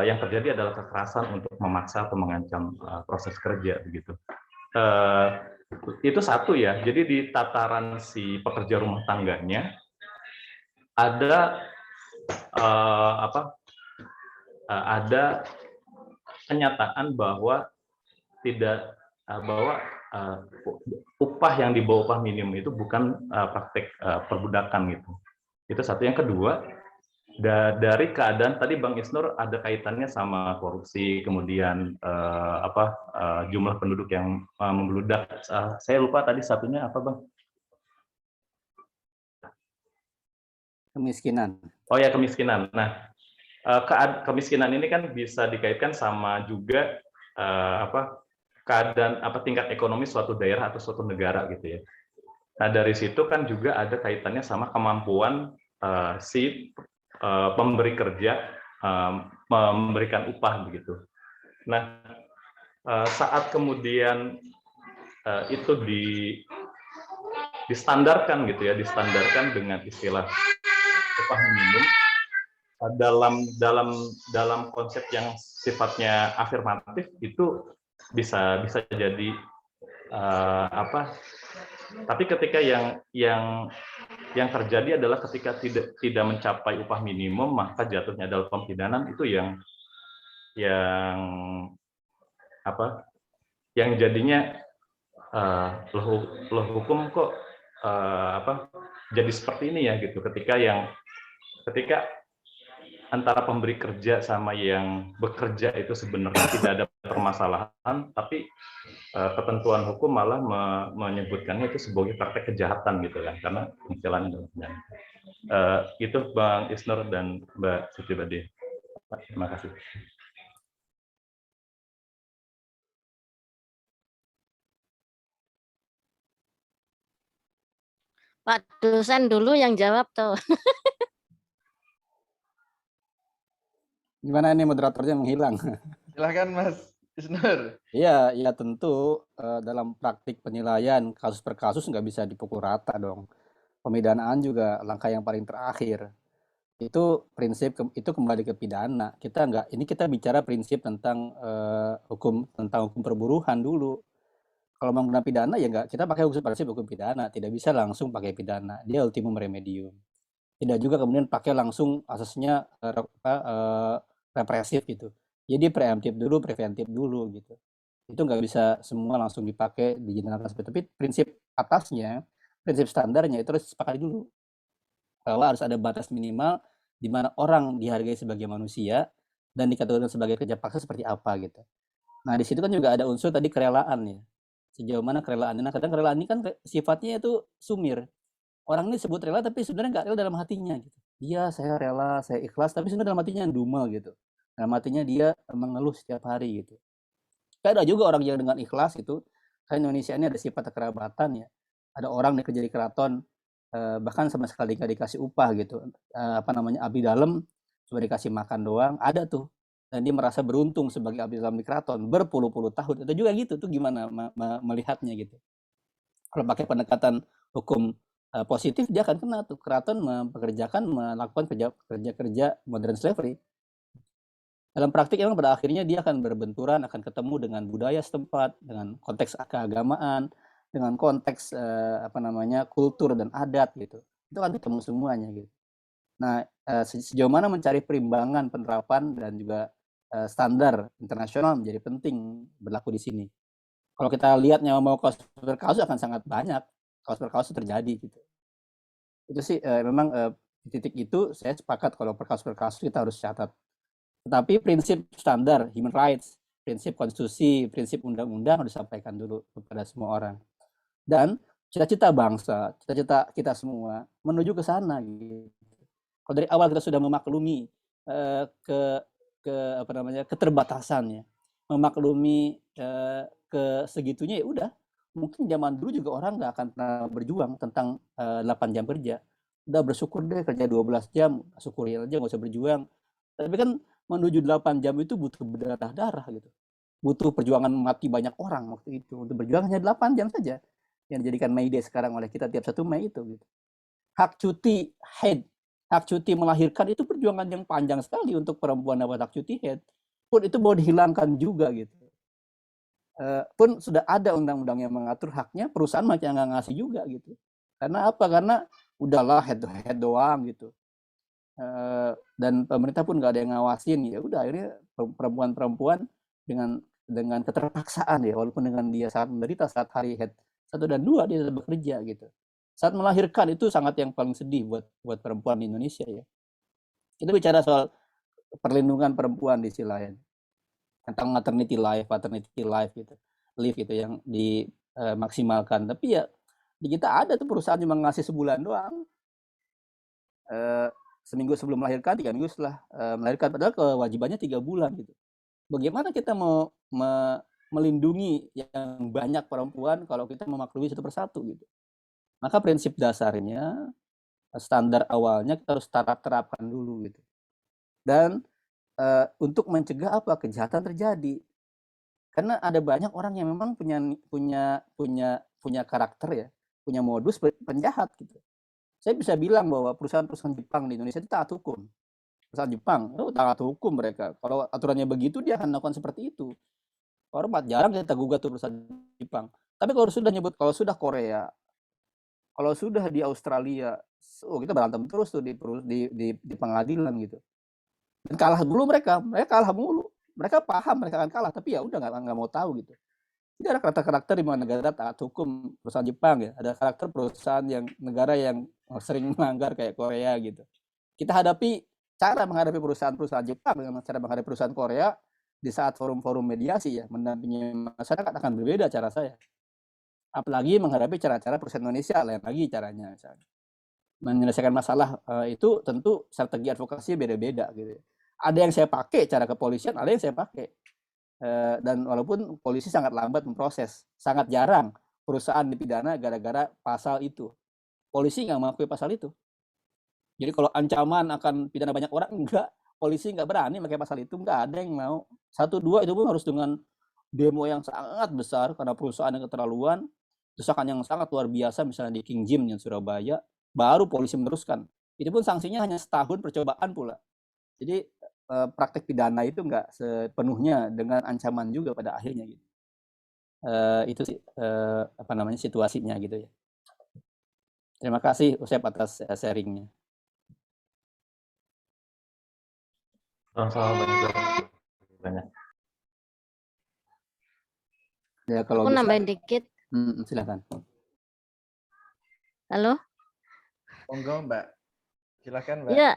yang terjadi adalah kekerasan untuk memaksa atau mengancam proses kerja begitu. Itu satu ya. Jadi di tataran si pekerja rumah tangganya ada ada kenyataan bahwa upah yang di bawah upah minimum itu bukan praktek perbudakan gitu. Itu satu. Yang kedua, dari keadaan tadi Bang Isnur ada kaitannya sama korupsi, kemudian jumlah penduduk yang membludak. Saya lupa tadi satunya apa Bang? Kemiskinan. Oh ya, kemiskinan. Nah, kemiskinan ini kan bisa dikaitkan sama juga keadaan tingkat ekonomi suatu daerah atau suatu negara gitu ya. Nah dari situ kan juga ada kaitannya sama kemampuan si pemberi kerja memberikan upah begitu. Nah saat kemudian itu distandarkan gitu ya, distandarkan dengan istilah upah minimum dalam konsep yang sifatnya afirmatif, itu bisa jadi tapi ketika yang terjadi adalah ketika tidak mencapai upah minimum, maka jatuhnya adalah pempidanaan. Itu yang jadinya loh hukum kok jadi seperti ini ya gitu. Ketika antara pemberi kerja sama yang bekerja itu sebenarnya tidak ada permasalahan, tapi ketentuan hukum malah menyebutkannya itu sebagai praktek kejahatan gitu kan, karena penjelasan dalam pidana. Itu Bang Isnur dan Mbak Siti Badih. Terima kasih. Pak dosen dulu yang jawab tuh. Gimana ini moderatornya menghilang? Silahkan Mas Isnur. Iya, ya tentu dalam praktik penilaian kasus per kasus nggak bisa dipukul rata dong. Pemidanaan juga langkah yang paling terakhir. Itu prinsip itu kembali ke pidana. Ini kita bicara prinsip tentang hukum perburuhan dulu. Kalau menggunakan pidana ya nggak, kita pakai prinsip hukum pidana, tidak bisa langsung pakai pidana. Dia ultimum remedium. Tidak juga kemudian pakai langsung asasnya represif gitu. Jadi preemptif dulu, preventif dulu gitu. Itu nggak bisa semua langsung dipakai dijelaskan seperti itu. Tapi prinsip atasnya, prinsip standarnya itu harus disepakati dulu. Bahwa harus ada batas minimal di mana orang dihargai sebagai manusia dan dikategorikan sebagai kerja paksa seperti apa gitu. Nah, di situ kan juga ada unsur tadi kerelaan ya. Sejauh mana kerelaan. Nah, kadang kerelaan ini kan sifatnya itu sumir. Orang ini sebut rela tapi sebenarnya nggak rela dalam hatinya gitu. Iya, saya rela, saya ikhlas, tapi sebenarnya dalam hatinya dumel gitu. Dalam hatinya dia mengeluh setiap hari gitu. Kayak ada juga orang yang dengan ikhlas itu, kan Indonesia ini ada sifat kekerabatan ya. Ada orang nih kerja di keraton, bahkan sama sekali nggak dikasih upah gitu. Abdi dalam cuma dikasih makan doang, ada tuh. Dan dia merasa beruntung sebagai abdi dalam di keraton berpuluh-puluh tahun. Itu juga gitu tuh, gimana melihatnya gitu. Kalau pakai pendekatan hukum positif, dia akan kena tuh. Keraton melakukan kerja modern slavery. Dalam praktik memang pada akhirnya dia akan berbenturan, akan ketemu dengan budaya setempat, dengan konteks keagamaan, dengan konteks kultur dan adat gitu. Itu kan ketemu semuanya gitu. Nah, sejauh mana mencari perimbangan penerapan dan juga standar internasional menjadi penting berlaku di sini. Kalau kita lihat nyawa mau kasus per kasus akan sangat banyak kasus per kasus terjadi gitu. Itu sih memang di titik itu saya sepakat kalau per kasus kita harus catat. Tetapi prinsip standar human rights, prinsip konstitusi, prinsip undang-undang harus disampaikan dulu kepada semua orang. Dan cita-cita bangsa, cita-cita kita semua menuju ke sana gitu. Kalau dari awal kita sudah memaklumi keterbatasannya, memaklumi ke segitunya, ya udah. Mungkin zaman dulu juga orang nggak akan pernah berjuang tentang 8 jam kerja. Udah bersyukur deh kerja 12 jam, syukurin aja nggak usah berjuang. Tapi kan menuju 8 jam itu butuh berdarah-darah gitu. Butuh perjuangan mati banyak orang waktu itu. Untuk berjuang hanya 8 jam saja. Yang dijadikan May Day sekarang oleh kita tiap 1 Mei itu gitu. Hak cuti haid, hak cuti melahirkan itu perjuangan yang panjang sekali untuk perempuan dapat hak cuti haid. Pun itu mau dihilangkan juga gitu. Pun sudah ada undang-undang yang mengatur haknya, perusahaan macam nggak ngasih juga gitu. Karena apa? Karena udahlah head to head doang gitu. Dan pemerintah pun nggak ada yang ngawasin, ya udah akhirnya perempuan-perempuan dengan keterpaksaan ya, walaupun dengan dia sangat menderita saat hari head 1 dan 2 dia tetap bekerja gitu. Saat melahirkan itu sangat yang paling sedih buat perempuan di Indonesia ya. Kita bicara soal perlindungan perempuan di sisi lain tentang maternity life, paternity life gitu, leave gitu yang dimaksimalkan. Tapi ya di kita ada tuh perusahaan cuma ngasih sebulan doang. Seminggu sebelum melahirkan, 3 minggu setelah melahirkan, padahal kewajibannya 3 bulan gitu. Bagaimana kita mau melindungi yang banyak perempuan kalau kita memaklumi satu persatu gitu. Maka prinsip dasarnya, standar awalnya kita harus terapkan dulu gitu. Dan untuk mencegah apa? Kejahatan terjadi. Karena ada banyak orang yang memang punya karakter ya, punya modus penjahat gitu. Saya bisa bilang bahwa perusahaan-perusahaan Jepang di Indonesia itu taat hukum. Perusahaan Jepang itu taat hukum mereka. Kalau aturannya begitu dia akan melakukan seperti itu. Hormat, jarang kita gugat tuh perusahaan Jepang. Tapi kalau sudah Korea, kalau sudah di Australia, kita berantem terus tuh di pengadilan gitu. Dan kalah dulu mereka kalah mulu. Mereka paham mereka akan kalah, tapi ya udah nggak mau tahu gitu. Jadi ada karakter-karakter di mana negara taat hukum, perusahaan Jepang ya. Ada karakter perusahaan yang negara yang sering melanggar kayak Korea gitu. Kita hadapi cara menghadapi perusahaan-perusahaan Jepang dengan cara menghadapi perusahaan Korea di saat forum-forum mediasi ya, mendampingi masyarakat akan berbeda cara saya. Apalagi menghadapi cara-cara perusahaan Indonesia, lain lagi caranya misalnya. Menyelesaikan masalah itu tentu strategi advokasi beda-beda gitu. Ada yang saya pakai cara kepolisian, ada yang saya pakai. Dan walaupun polisi sangat lambat memproses, sangat jarang perusahaan dipidana gara-gara pasal itu. Polisi nggak mengakui pasal itu. Jadi kalau ancaman akan pidana banyak orang, enggak. Polisi nggak berani pakai pasal itu, nggak ada yang mau. 1, 2 itu pun harus dengan demo yang sangat besar karena perusahaan yang keterlaluan, desakan yang sangat luar biasa, misalnya di King Jim yang Surabaya, baru polisi meneruskan. Itu pun sanksinya hanya setahun percobaan pula. Jadi praktek pidana itu nggak sepenuhnya dengan ancaman juga pada akhirnya gitu. Itu sih situasinya gitu ya. Terima kasih Usep atas sharingnya. Sama-sama banyak. Ya kalau Aku bisa, nambahin dikit. silakan. Halo? Monggo Mbak, silakan Mbak. Ya,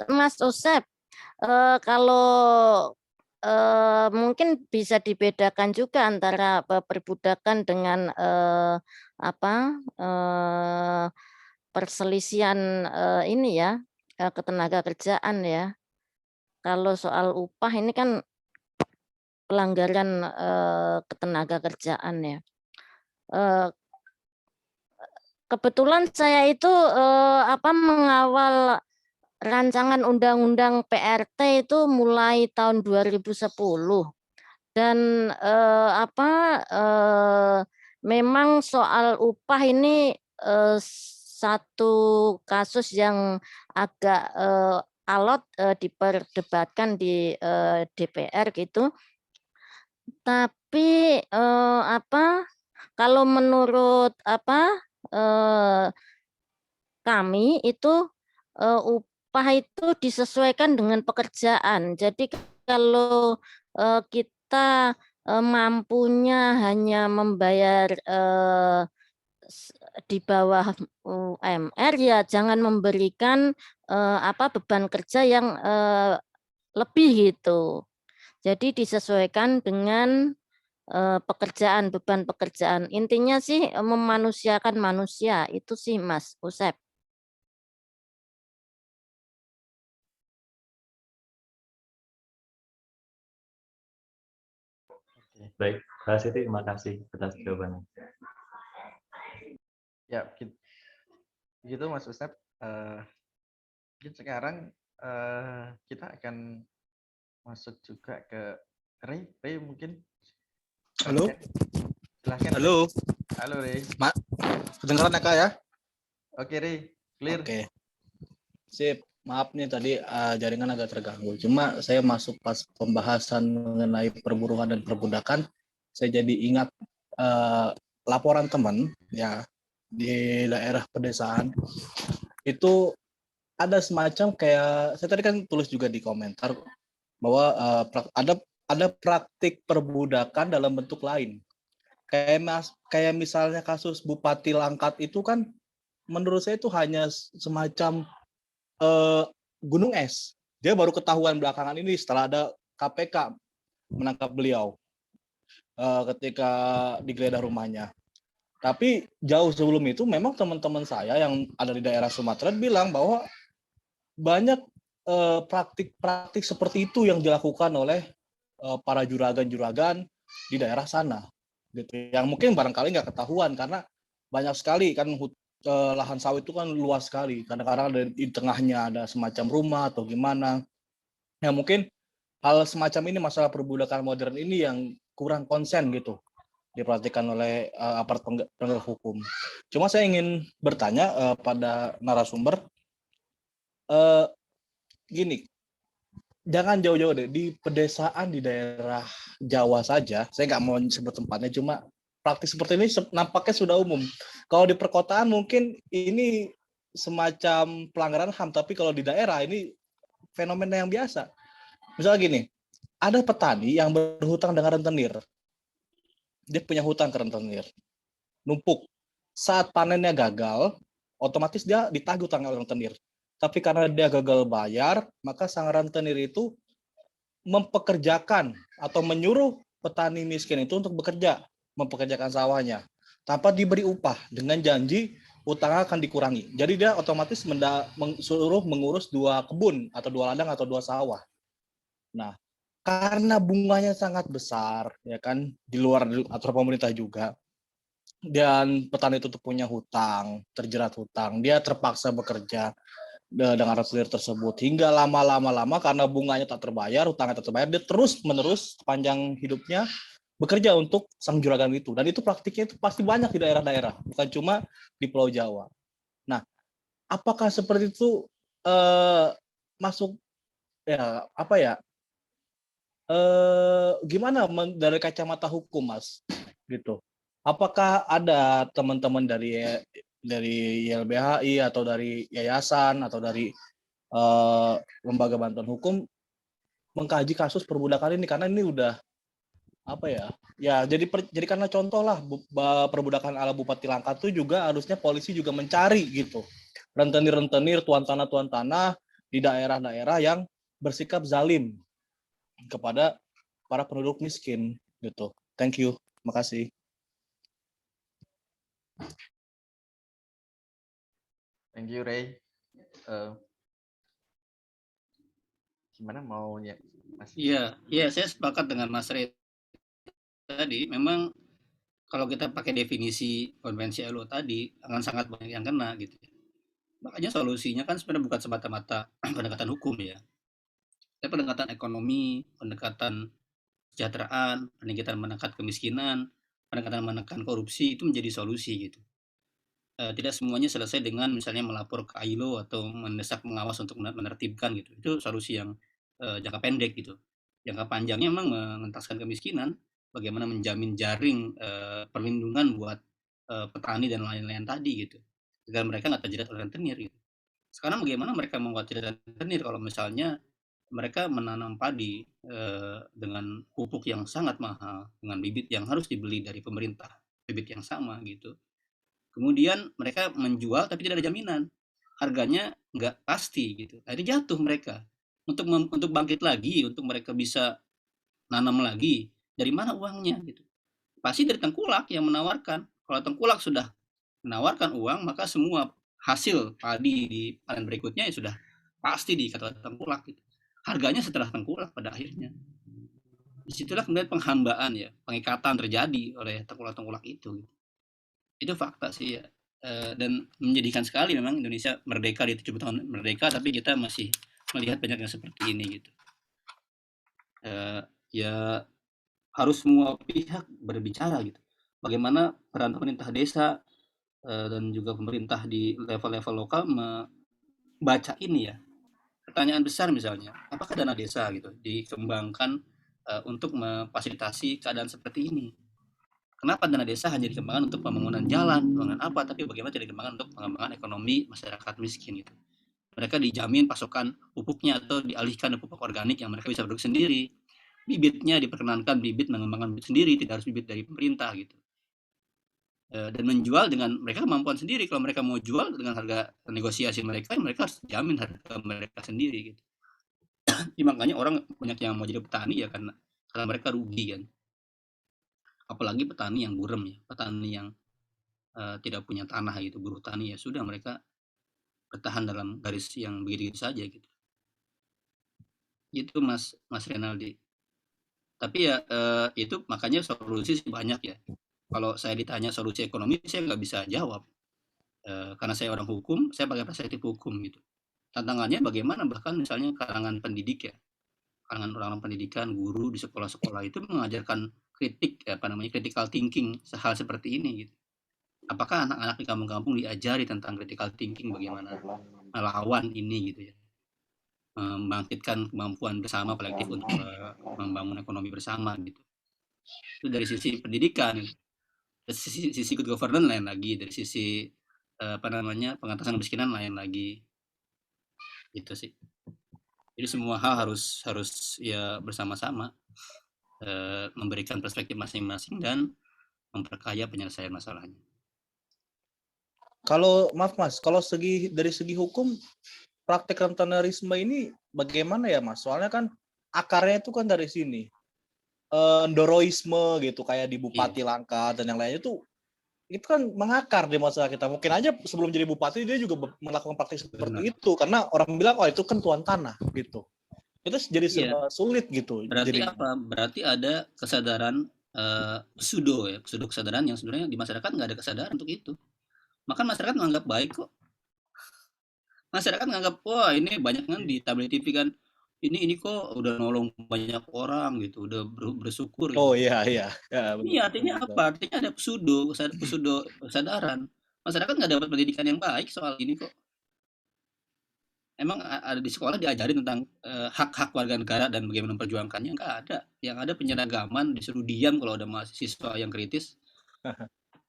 Mas Usep, kalau mungkin bisa dibedakan juga antara perbudakan dengan perselisihan ini ya, ketenaga kerjaan ya. Kalau soal upah ini kan pelanggaran ketenaga kerjaan ya. Kebetulan saya itu mengawal rancangan undang-undang PRT itu mulai tahun 2010 dan memang soal upah ini satu kasus yang agak alot diperdebatkan di DPR gitu. Tapi kalau menurut kami itu upah itu disesuaikan dengan pekerjaan. Jadi kalau kita mampunya hanya membayar di bawah UMR ya jangan memberikan beban kerja yang lebih gitu. Jadi disesuaikan dengan pekerjaan, beban pekerjaan. Intinya sih memanusiakan manusia, itu sih Mas Usep. Baik, Mbak Siti, terima kasih atas jawabannya. Ya, gitu Mas Usep. Mungkin sekarang kita akan masuk juga ke Ray. Ray mungkin. Halo. Silahkan. Halo. Halo Ray. Kedengaran ya Kak ya? Oke Ray, clear. Oke. Sip. Maaf nih tadi jaringan agak terganggu. Cuma saya masuk pas pembahasan mengenai perburuan dan perbudakan, saya jadi ingat laporan teman ya di daerah pedesaan itu ada semacam kayak saya tadi kan tulis juga di komentar bahwa ada praktik perbudakan dalam bentuk lain. Kayak misalnya kasus Bupati Langkat itu kan menurut saya itu hanya semacam gunung es. Dia baru ketahuan belakangan ini setelah ada KPK menangkap beliau ketika digeledah rumahnya. Tapi jauh sebelum itu memang teman-teman saya yang ada di daerah Sumatera bilang bahwa banyak praktik-praktik seperti itu yang dilakukan oleh para juragan-juragan di daerah sana. Gitu. Yang mungkin barangkali nggak ketahuan karena banyak sekali kan lahan sawit itu kan luas sekali. Kadang-kadang di tengahnya ada semacam rumah atau gimana. Ya mungkin hal semacam ini masalah perbudakan modern ini yang kurang konsen gitu diperhatikan oleh aparat penegak hukum. Cuma saya ingin bertanya pada narasumber, gini, jangan jauh-jauh deh di pedesaan di daerah Jawa saja. Saya nggak mau sebut tempatnya, cuma praktik seperti ini nampaknya sudah umum. Kalau di perkotaan mungkin ini semacam pelanggaran HAM, tapi kalau di daerah ini fenomena yang biasa. Misalnya gini, ada petani yang berhutang dengan rentenir. Dia punya hutang ke rentenir, numpuk. Saat panennya gagal, otomatis dia ditagih hutang oleh rentenir. tapi karena dia gagal bayar, maka sang rentenir itu mempekerjakan atau menyuruh petani miskin itu untuk bekerja, mempekerjakan sawahnya tanpa diberi upah dengan janji utangnya akan dikurangi. Jadi dia otomatis suruh mengurus 2 kebun atau 2 ladang atau 2 sawah. Nah, karena bunganya sangat besar, ya kan, di luar aturan pemerintah juga, dan petani itu punya hutang, terjerat hutang, dia terpaksa bekerja dengan rentenir tersebut hingga lama karena bunganya tak terbayar, hutangnya tak terbayar, dia terus-menerus sepanjang hidupnya bekerja untuk sang juragan itu. Dan itu praktiknya itu pasti banyak di daerah-daerah, bukan cuma di Pulau Jawa. Nah, apakah seperti itu masuk ya apa ya? Gimana dari kacamata hukum, Mas? Gitu. Apakah ada teman-teman dari YLBHI atau dari yayasan atau dari lembaga bantuan hukum mengkaji kasus perbudakan ini, karena ini udah apa ya? Ya jadi karena contoh lah perbudakan ala Bupati Langkat itu juga harusnya polisi juga mencari gitu rentenir tuan tanah di daerah-daerah yang bersikap zalim kepada para penduduk miskin gitu. Thank you. Makasih. Thank you, Ray. Gimana maunya, Mas? Iya, saya sepakat dengan Mas Ray tadi. Memang kalau kita pakai definisi konvensi ILO tadi akan sangat banyak yang kena gitu. Makanya solusinya kan sebenarnya bukan semata-mata pendekatan hukum ya. Tapi pendekatan ekonomi, pendekatan kesejahteraan, pendekatan menekan kemiskinan, pendekatan menekan korupsi itu menjadi solusi gitu. Tidak semuanya selesai dengan misalnya melapor ke ILO atau mendesak pengawas untuk menertibkan gitu. Itu solusi yang jangka pendek gitu. Jangka panjangnya memang mengentaskan kemiskinan, bagaimana menjamin jaring perlindungan buat petani dan lain-lain tadi gitu, agar mereka nggak terjerat oleh rentenir gitu. Sekarang bagaimana mereka membuat terjerat rentenir kalau misalnya mereka menanam padi dengan pupuk yang sangat mahal, dengan bibit yang harus dibeli dari pemerintah, bibit yang sama gitu. Kemudian mereka menjual tapi tidak ada jaminan, harganya nggak pasti gitu. Akhirnya jatuh mereka. Untuk bangkit lagi, untuk mereka bisa nanam lagi, dari mana uangnya gitu? Pasti dari tengkulak yang menawarkan. Kalau tengkulak sudah menawarkan uang, maka semua hasil padi di panen berikutnya ya sudah pasti dikatakan tengkulak gitu. Harganya setelah tengkulak pada akhirnya. Disitulah kemudian penghambaan ya, pengikatan terjadi oleh tengkulak-tengkulak itu. Itu fakta sih ya. Dan menyedihkan sekali memang Indonesia merdeka di 70 tahun merdeka, tapi kita masih melihat banyak yang seperti ini gitu. Ya harus semua pihak berbicara gitu. Bagaimana peran pemerintah desa dan juga pemerintah di level-level lokal membaca ini ya. Pertanyaan besar misalnya, apakah dana desa gitu dikembangkan untuk memfasilitasi keadaan seperti ini? Kenapa dana desa hanya dikembangkan untuk pembangunan jalan, pembangunan apa, tapi bagaimana tidak dikembangkan untuk pengembangan ekonomi masyarakat miskin itu? Mereka dijamin pasokan pupuknya atau dialihkan ke pupuk organik yang mereka bisa produksi sendiri. Bibitnya diperkenankan mengembangkan bibit sendiri, tidak harus bibit dari pemerintah gitu. Dan menjual dengan mereka kemampuan sendiri. Kalau mereka mau jual dengan harga negosiasi mereka harus jamin harga mereka sendiri gitu. Makanya orang banyak yang mau jadi petani ya karena mereka rugi kan. Apalagi petani yang burem ya, petani yang tidak punya tanah gitu, buruh tani ya sudah mereka bertahan dalam garis yang begitu saja gitu. Itu Mas Renaldi. Tapi ya itu makanya solusi sih banyak ya. Kalau saya ditanya solusi ekonomi saya nggak bisa jawab karena saya orang hukum, saya pakai perspektif hukum gitu. Tantangannya bagaimana bahkan misalnya kalangan pendidik ya, kalangan orang-orang pendidikan, guru di sekolah-sekolah itu mengajarkan critical thinking hal seperti ini gitu. Apakah anak-anak di kampung-kampung diajari tentang critical thinking, bagaimana melawan ini gitu ya, membangkitkan kemampuan bersama kolektif untuk membangun ekonomi bersama gitu. Itu dari sisi pendidikan. Dari sisi good governance lain lagi, dari sisi pengentasan kemiskinan lain lagi. Itu sih. Jadi semua hal harus ya bersama-sama memberikan perspektif masing-masing dan memperkaya penyelesaian masalahnya. Kalau maaf Mas, kalau dari segi hukum praktek rentenerisme ini bagaimana ya Mas? Soalnya kan akarnya itu kan dari sini. Ndoroisme gitu kayak di Bupati Langkat dan yang lainnya itu kan mengakar di masyarakat kita. Mungkin aja sebelum jadi bupati dia juga melakukan praktik seperti itu karena orang bilang oh itu kan tuan tanah gitu. Itu jadi serba sulit gitu. Berarti Jadi apa? Berarti ada kesadaran pseudo kesadaran yang sebenarnya di masyarakat nggak ada kesadaran untuk itu. Maka masyarakat menganggap baik kok. Masyarakat menganggap wah ini banyak kan di tablet TV kan ini kok udah nolong banyak orang gitu, udah bersyukur gitu. oh iya. Ya, Iya, artinya apa? Artinya ada pseudo kesadaran. Masyarakat nggak dapat pendidikan yang baik soal ini kok. Emang ada di sekolah diajarin tentang hak-hak warga negara dan bagaimana memperjuangkannya? Nggak ada. Yang ada penyeragaman, disuruh diam kalau ada mahasiswa yang kritis.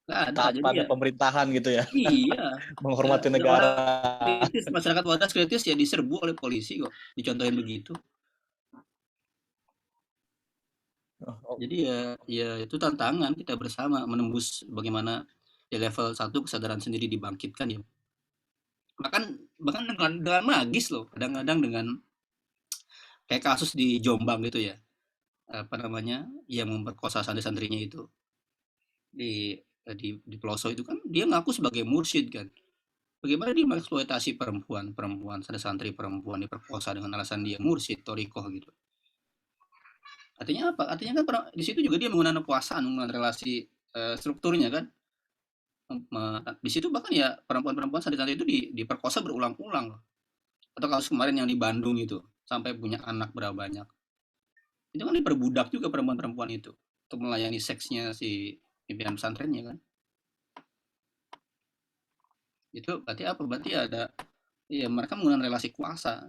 Nggak ada. Taat Jadi pada ya, pemerintahan gitu ya. iya. Menghormati Ya, negara. orang kritis, masyarakat wadas kritis ya diserbu oleh polisi kok. Dicontohin begitu. Jadi ya itu tantangan kita bersama menembus bagaimana di level 1 kesadaran sendiri dibangkitkan ya. Bahkan dengan magis loh, kadang-kadang dengan kayak kasus di Jombang gitu ya. Apa namanya? Yang memperkosa santri-santrinya itu. Di pelosok itu kan dia ngaku sebagai mursyid kan. Bagaimana dia mengeksploitasi perempuan, santri perempuan diperkosa dengan alasan dia mursyid, torikoh gitu. Artinya apa? Artinya kan di situ juga dia menggunakan kekuasaan, menggunakan relasi strukturnya kan. Di situ bahkan ya perempuan-perempuan santri-santri itu diperkosa berulang-ulang. Atau kasus kemarin yang di Bandung itu sampai punya anak berapa banyak. Itu kan diperbudak juga perempuan-perempuan itu untuk melayani seksnya si pimpinan pesantrennya kan. Itu berarti apa? Berarti ada ya mereka menggunakan relasi kuasa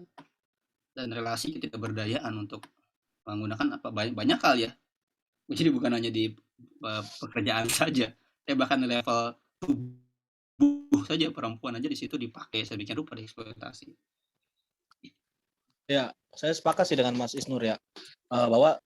dan relasi ketidakberdayaan untuk menggunakan apa banyak hal ya. Jadi bukan hanya di pekerjaan saja, bahkan di level tubuh saja perempuan aja di situ dipakai sedemikian rupa dieksploitasi. Ya, saya sepakat sih dengan Mas Isnur ya, bahwa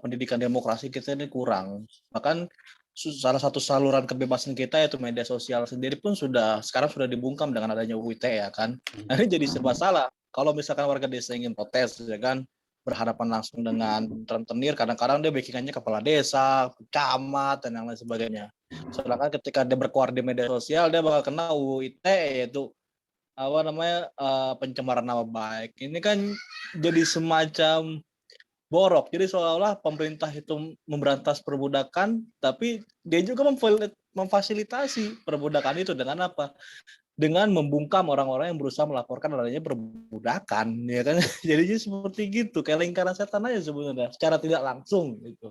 pendidikan demokrasi kita ini kurang. Bahkan salah satu saluran kebebasan kita yaitu media sosial sendiri pun sekarang sudah dibungkam dengan adanya UU ITE ya kan. Nah, ini jadi serba salah. Kalau misalkan warga desa ingin protes ya kan, berhadapan langsung dengan rentenir, kadang-kadang dia backingannya kepala desa, camat dan yang lain sebagainya. Sedangkan ketika dia berkuar di media sosial dia bakal kena UU ITE yaitu apa namanya pencemaran nama baik. Ini kan jadi semacam borok. Jadi seolah-olah pemerintah itu memberantas perbudakan, tapi dia juga memfasilitasi perbudakan itu dengan apa? Dengan membungkam orang-orang yang berusaha melaporkan adanya perbudakan, ya kan? Jadinya seperti gitu, kayak lingkaran setan aja sebenarnya, secara tidak langsung gitu.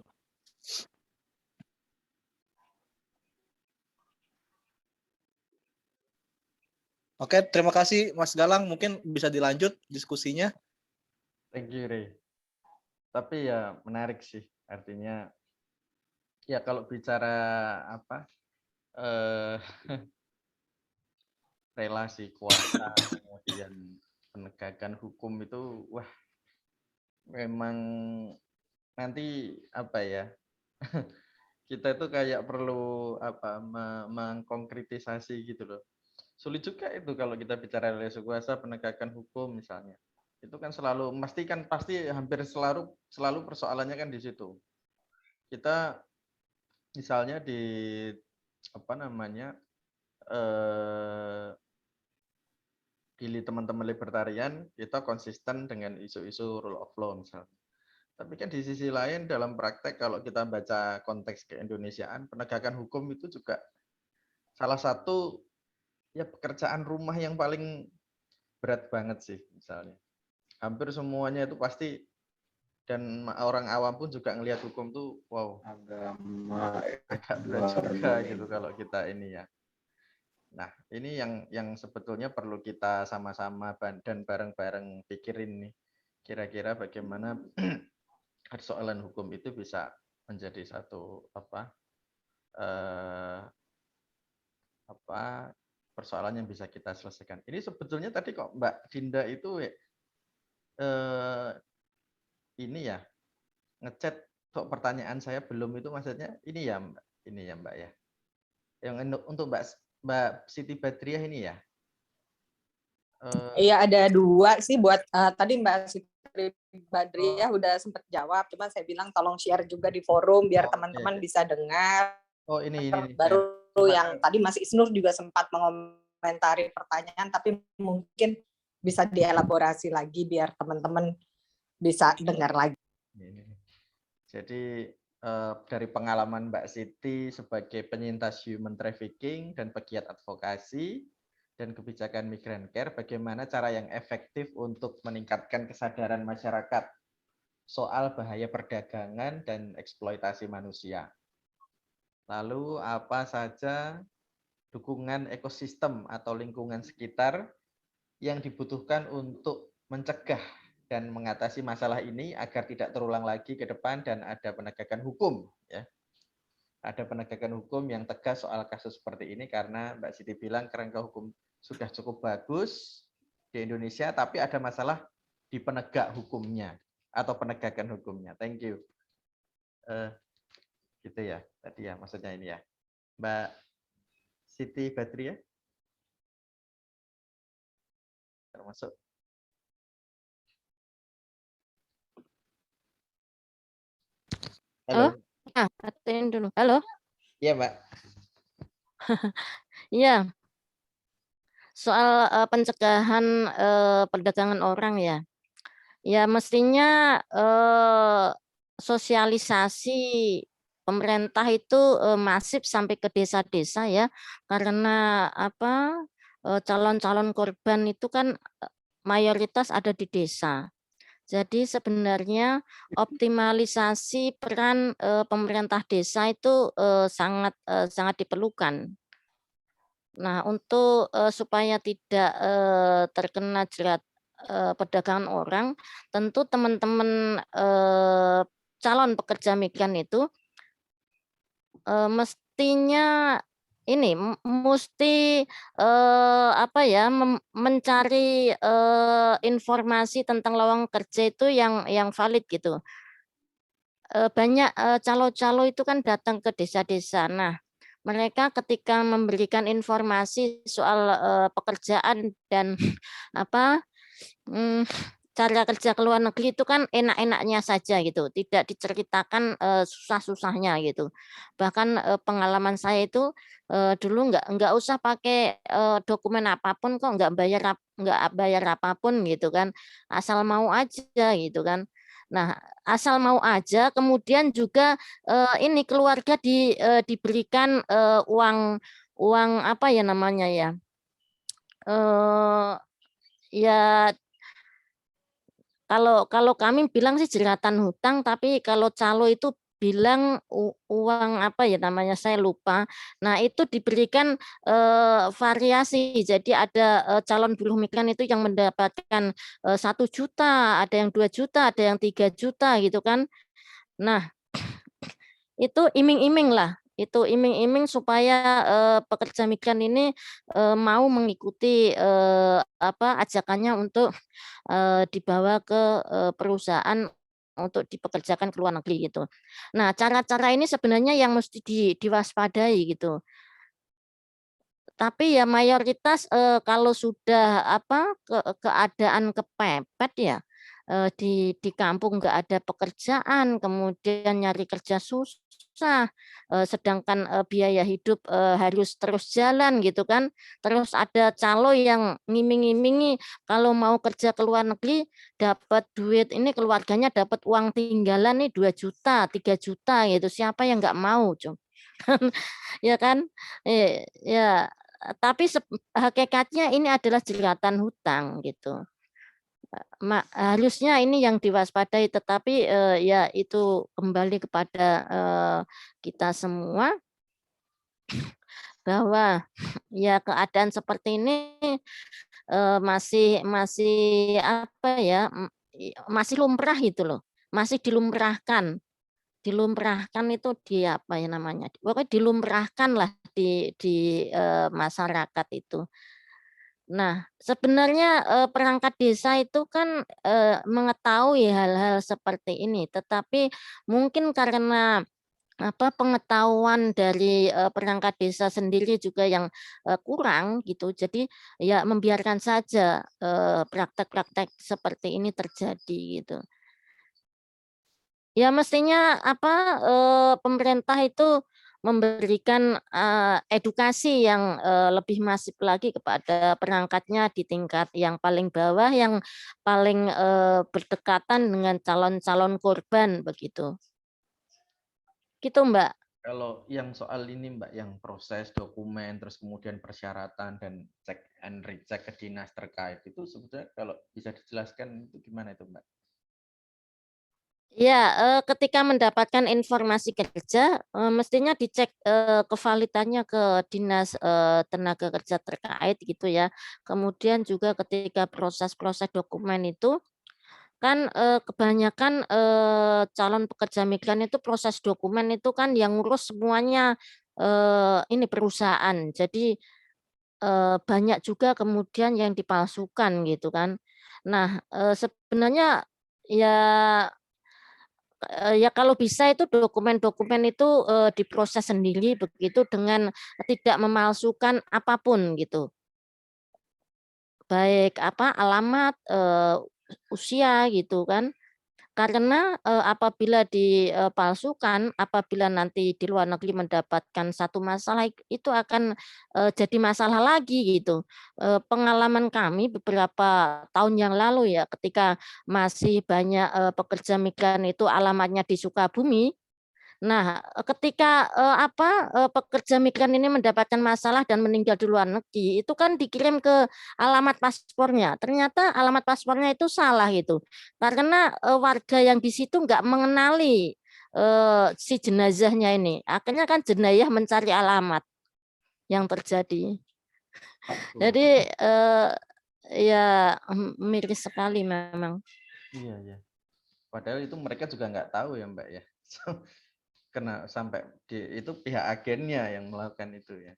Oke, terima kasih Mas Galang. Mungkin bisa dilanjut diskusinya. Thank you, Ray. Tapi ya menarik sih, artinya ya kalau bicara apa relasi kuasa kemudian penegakan hukum itu wah memang nanti apa ya kita itu kayak perlu apa mengkonkretisasi gitu loh. Sulit juga itu kalau kita bicara relasi kuasa penegakan hukum misalnya. Itu kan selalu pasti hampir selalu persoalannya kan di situ. Kita misalnya di apa namanya pilih teman-teman libertarian kita konsisten dengan isu-isu rule of law misalnya. Tapi kan di sisi lain dalam praktek kalau kita baca konteks keindonesiaan penegakan hukum itu juga salah satu ya pekerjaan rumah yang paling berat banget sih misalnya. Hampir semuanya itu pasti dan orang awam pun juga ngelihat hukum tuh wow agak berat juga gitu kalau kita ini ya. Nah, ini yang sebetulnya perlu kita sama-sama dan bareng-bareng pikirin nih. Kira-kira bagaimana persoalan hukum itu bisa menjadi satu persoalan yang bisa kita selesaikan. Ini sebetulnya tadi kok Mbak Dinda itu ini ya ngechat kok pertanyaan saya belum itu maksudnya ini ya Mbak ya. Yang untuk Mbak Siti Badriah ini ya. Iya, ada 2 sih buat tadi Mbak Siti Badriah udah sempat jawab, cuma saya bilang tolong share juga di forum biar teman-teman bisa dengar. Oh ini Baru yang tadi Mas Isnur juga sempat mengomentari pertanyaan, tapi mungkin bisa dielaborasi lagi biar teman-teman bisa dengar lagi. Jadi dari pengalaman Mbak Siti sebagai penyintas human trafficking dan pegiat advokasi dan kebijakan migran care, bagaimana cara yang efektif untuk meningkatkan kesadaran masyarakat soal bahaya perdagangan dan eksploitasi manusia. Lalu apa saja dukungan ekosistem atau lingkungan sekitar yang dibutuhkan untuk mencegah dan mengatasi masalah ini agar tidak terulang lagi ke depan dan ada penegakan hukum, ya. Ada penegakan hukum yang tegas soal kasus seperti ini karena Mbak Siti bilang kerangka hukum sudah cukup bagus di Indonesia, tapi ada masalah di penegak hukumnya atau penegakan hukumnya. Thank you. Gitu ya, tadi ya maksudnya ini ya. Mbak Siti Badriah termasuk. Halo. Atin dulu. Halo. Iya, Mbak. Iya. Soal pencegahan perdagangan orang ya. Ya mestinya sosialisasi pemerintah itu masif sampai ke desa-desa ya. Karena apa? Calon-calon korban itu kan mayoritas ada di desa. Jadi sebenarnya optimalisasi peran pemerintah desa itu sangat diperlukan. Nah, untuk supaya tidak terkena jerat perdagangan orang, tentu teman-teman calon pekerja migran itu mestinya ini mesti apa ya mencari informasi tentang lowongan kerja itu yang valid gitu. Banyak calo-calo itu kan datang ke desa-desa. Nah, mereka ketika memberikan informasi soal pekerjaan dan apa cara kerja ke luar negeri itu kan enak-enaknya saja gitu, tidak diceritakan susah-susahnya gitu. Bahkan pengalaman saya itu dulu nggak usah pakai dokumen apapun kok, nggak bayar apapun gitu kan, asal mau aja gitu kan. Nah, asal mau aja, kemudian juga ini keluarga diberikan uang apa ya namanya ya, ya kalau kami bilang sih jeratan hutang, tapi kalau calo itu bilang uang apa ya namanya saya lupa. Nah itu diberikan variasi, jadi ada calon buruh migran itu yang mendapatkan 1 juta, ada yang 2 juta, ada yang 3 juta gitu kan. Nah itu iming-iming lah, itu iming-iming supaya pekerja migran ini mau mengikuti apa ajakannya untuk dibawa ke perusahaan untuk dipekerjakan ke luar negeri gitu. Nah, cara-cara ini sebenarnya yang mesti diwaspadai gitu. Tapi ya mayoritas kalau sudah apa keadaan kepepet ya di kampung nggak ada pekerjaan, kemudian nyari kerja susah, sedangkan biaya hidup harus terus jalan gitu kan. Terus ada calo yang ngiming-ngimingi kalau mau kerja ke luar negeri dapat duit ini keluarganya dapat uang tinggalan nih 2 juta, 3 juta gitu. Siapa yang nggak mau, Cung? Ya kan? Ya, tapi hakikatnya ini adalah jeratan hutang gitu. Harusnya ini yang diwaspadai, tetapi ya itu kembali kepada kita semua bahwa ya keadaan seperti ini masih apa ya masih lumrah gitu loh, masih dilumrahkan itu di apa ya namanya, pokoknya dilumrahkan lah di masyarakat itu. Nah, sebenarnya perangkat desa itu kan mengetahui hal-hal seperti ini, tetapi mungkin karena pengetahuan dari perangkat desa sendiri juga yang kurang gitu. Jadi ya membiarkan saja praktek-praktek seperti ini terjadi gitu. Ya mestinya pemerintah itu memberikan edukasi yang lebih masif lagi kepada perangkatnya di tingkat yang paling bawah, yang paling berdekatan dengan calon-calon korban begitu. Gitu Mbak. Kalau yang soal ini Mbak, yang proses dokumen, terus kemudian persyaratan dan cek and recheck ke dinas terkait itu sebetulnya kalau bisa dijelaskan itu gimana itu Mbak? Ya, ketika mendapatkan informasi kerja, mestinya dicek kevalidannya ke dinas tenaga kerja terkait gitu ya. Kemudian juga ketika proses-proses dokumen itu kan kebanyakan calon pekerja migran itu proses dokumen itu kan yang ngurus semuanya ini perusahaan. Jadi banyak juga kemudian yang dipalsukan gitu kan. Nah, sebenarnya ya ya kalau bisa itu dokumen-dokumen itu diproses sendiri begitu dengan tidak memalsukan apapun gitu. Baik alamat, usia gitu kan. Karena apabila dipalsukan, apabila nanti di luar negeri mendapatkan satu masalah itu akan jadi masalah lagi gitu. Pengalaman kami beberapa tahun yang lalu ya, ketika masih banyak pekerja migran itu alamatnya di Sukabumi. Nah, ketika pekerja migran ini mendapatkan masalah dan meninggal di luar negeri, itu kan dikirim ke alamat paspornya. Ternyata alamat paspornya itu salah gitu. Karena warga yang di situ nggak mengenali si jenazahnya ini. Akhirnya kan jenayah mencari alamat yang terjadi. Jadi ya miris sekali memang. Iya, iya. Padahal itu mereka juga nggak tahu ya Mbak ya. Kena sampai itu pihak agennya yang melakukan itu ya.